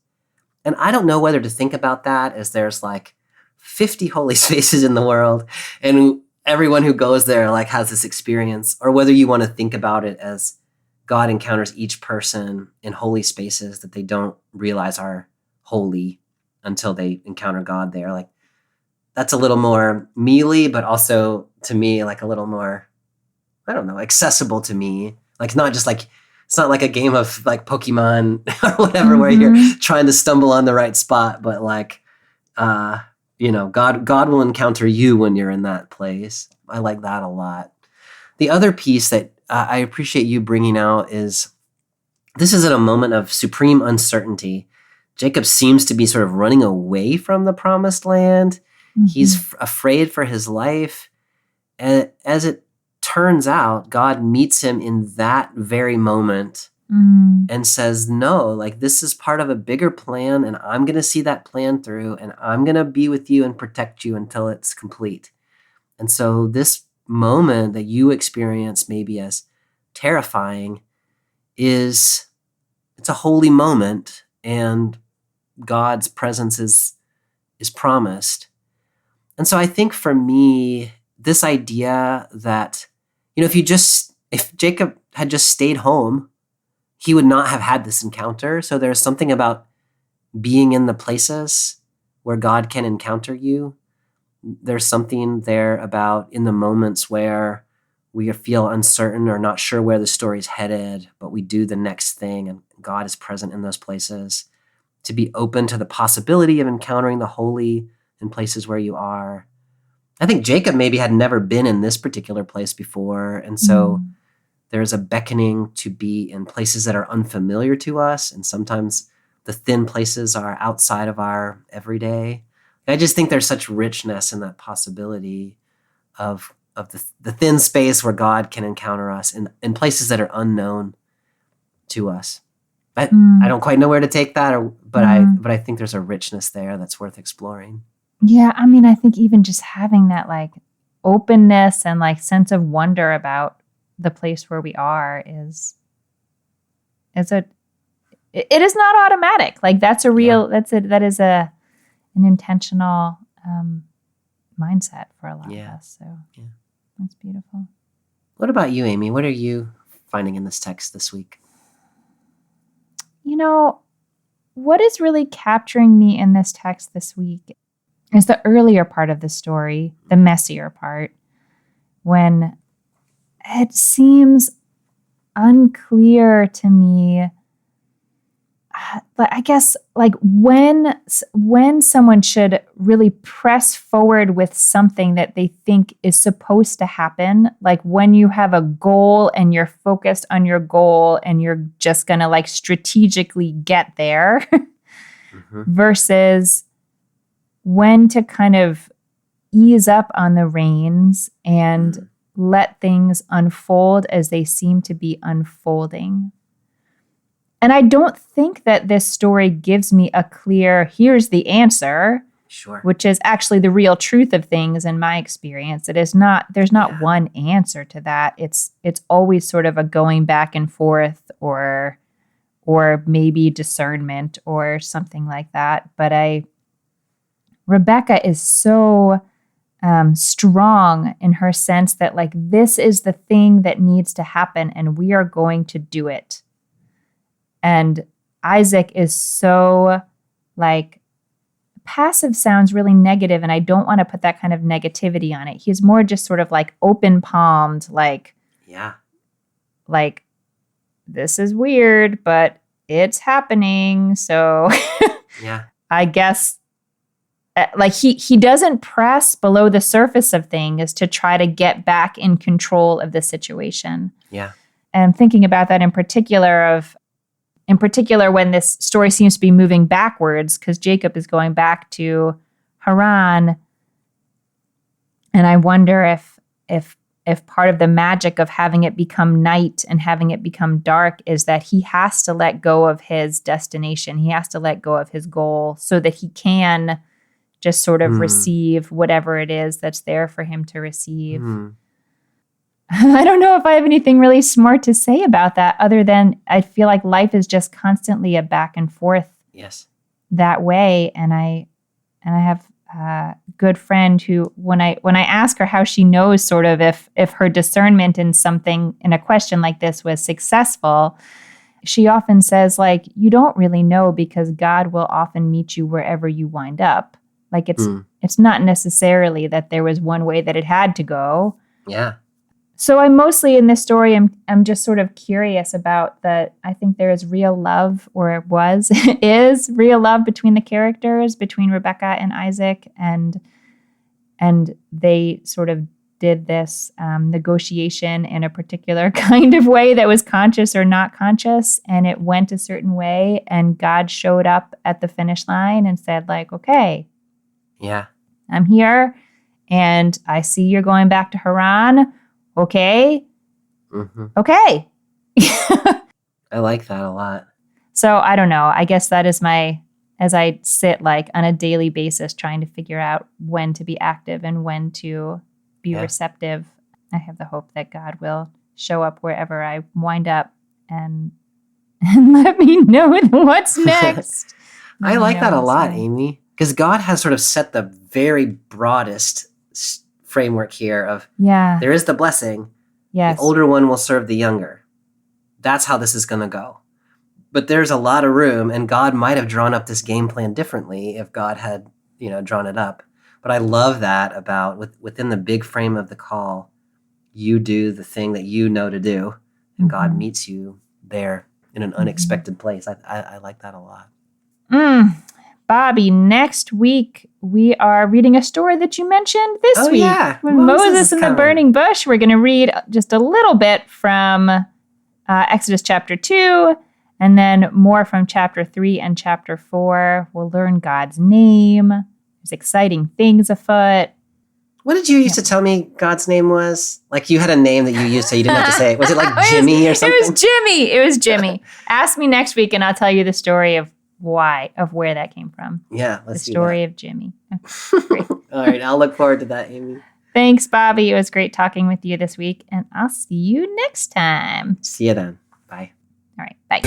And I don't know whether to think about that as there's like 50 holy spaces in the world and everyone who goes there like has this experience, or whether you want to think about it as God encounters each person in holy spaces that they don't realize are holy until they encounter God there. Like that's a little more mealy, but also to me like a little more, I don't know, accessible to me. Like not just like, it's not like a game of like Pokemon or whatever where you're trying to stumble on the right spot, but like, God will encounter you when you're in that place. I like that a lot. The other piece that I appreciate you bringing out is this is at a moment of supreme uncertainty. Jacob seems to be sort of running away from the promised land. He's afraid for his life. And as it turns out, God meets him in that very moment and says, no, like this is part of a bigger plan and I'm going to see that plan through and I'm going to be with you and protect you until it's complete. And so this moment that you experience maybe as terrifying it's a holy moment and God's presence is promised. And so I think for me, this idea that, if Jacob had just stayed home, he would not have had this encounter. So there's something about being in the places where God can encounter you. There's something there about in the moments where we feel uncertain or not sure where the story's headed, but we do the next thing and God is present in those places. To be open to the possibility of encountering the holy in places where you are. I think Jacob maybe had never been in this particular place before. And so there's a beckoning to be in places that are unfamiliar to us. And sometimes the thin places are outside of our everyday. I just think there's such richness in that possibility of the thin space where God can encounter us in places that are unknown to us. I don't quite know where to take that, but I think there's a richness there that's worth exploring. Yeah, I mean, I think even just having that like openness and like sense of wonder about the place where we are is it is not automatic. Like that's a real, that is an intentional mindset for a lot of us. So that's beautiful. What about you, Amy? What are you finding in this text this week? You know, what is really capturing me in this text this week is the earlier part of the story, the messier part, when it seems unclear to me. But I guess like when someone should really press forward with something that they think is supposed to happen, like when you have a goal and you're focused on your goal and you're just going to like strategically get there versus when to kind of ease up on the reins and let things unfold as they seem to be unfolding. And I don't think that this story gives me a clear, here's the answer, which is actually the real truth of things in my experience. There's not one answer to that. It's always sort of a going back and forth or maybe discernment or something like that. But Rebecca is so strong in her sense that like this is the thing that needs to happen and we are going to do it. And Isaac is so like passive sounds really negative, and I don't want to put that kind of negativity on it. He's more just sort of like open palmed, like this is weird, but it's happening. So I guess like he doesn't press below the surface of things to try to get back in control of the situation. Yeah. And thinking about that in particular when this story seems to be moving backwards because Jacob is going back to Haran. And I wonder if part of the magic of having it become night and having it become dark is that he has to let go of his destination. He has to let go of his goal so that he can just sort of receive whatever it is that's there for him to receive. I don't know if I have anything really smart to say about that other than I feel like life is just constantly a back and forth that way. And I have a good friend who, when I ask her how she knows sort of if her discernment in something, in a question like this was successful, she often says like, you don't really know because God will often meet you wherever you wind up. Like it's not necessarily that there was one way that it had to go. Yeah. So I'm mostly in this story, I'm just sort of curious about that. I think there is real love, or is real love between the characters, between Rebecca and Isaac, and they sort of did this negotiation in a particular kind of way that was conscious or not conscious, and it went a certain way, and God showed up at the finish line and said like, okay, I'm here, and I see you're going back to Haran. Okay. Okay. I like that a lot. So I don't know. I guess that is as I sit like on a daily basis trying to figure out when to be active and when to be receptive. I have the hope that God will show up wherever I wind up and let me know what's next. I like that a lot, Amy, because God has sort of set the very broadest framework here of there is the blessing. The older one will serve the younger. That's how this is going to go. But there's a lot of room, and God might have drawn up this game plan differently if God had, drawn it up. But I love that about within the big frame of the call, you do the thing that you know to do, and God meets you there in an unexpected place. I like that a lot. Bobby, next week we are reading a story that you mentioned this week. When Moses and the burning bush. We're going to read just a little bit from Exodus chapter 2, and then more from chapter 3 and chapter 4. We'll learn God's name. There's exciting things afoot. What did you used to tell me God's name was? Like you had a name that you used so you didn't have to say it. Was it like Jimmy or something? It was Jimmy. Ask me next week and I'll tell you the story of where that came from. Yeah, let's do that. The story of Jimmy. Okay, great. All right, I'll look forward to that, Amy. Thanks, Bobby. It was great talking with you this week, and I'll see you next time. See you then. Bye. All right, bye.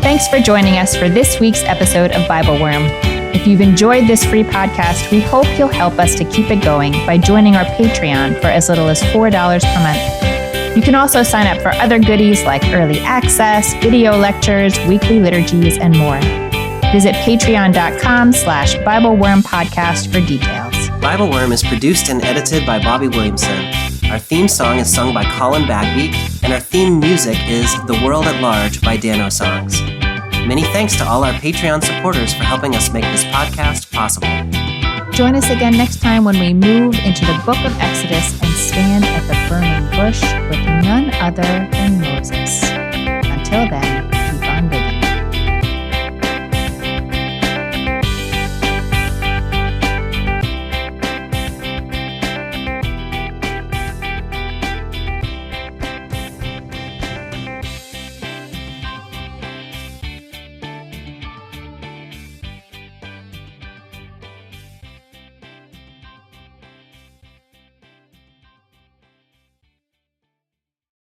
Thanks for joining us for this week's episode of Bible Worm. If you've enjoyed this free podcast, we hope you'll help us to keep it going by joining our Patreon for as little as $4 per month. You can also sign up for other goodies like early access, video lectures, weekly liturgies, and more. Visit patreon.com/BibleWormPodcast for details. Bible Worm is produced and edited by Bobby Williamson. Our theme song is sung by Colin Bagby, and our theme music is The World at Large by Dano Songs. Many thanks to all our Patreon supporters for helping us make this podcast possible. Join us again next time when we move into the book of Exodus and stand at the burning bush with none other than Moses. Until then,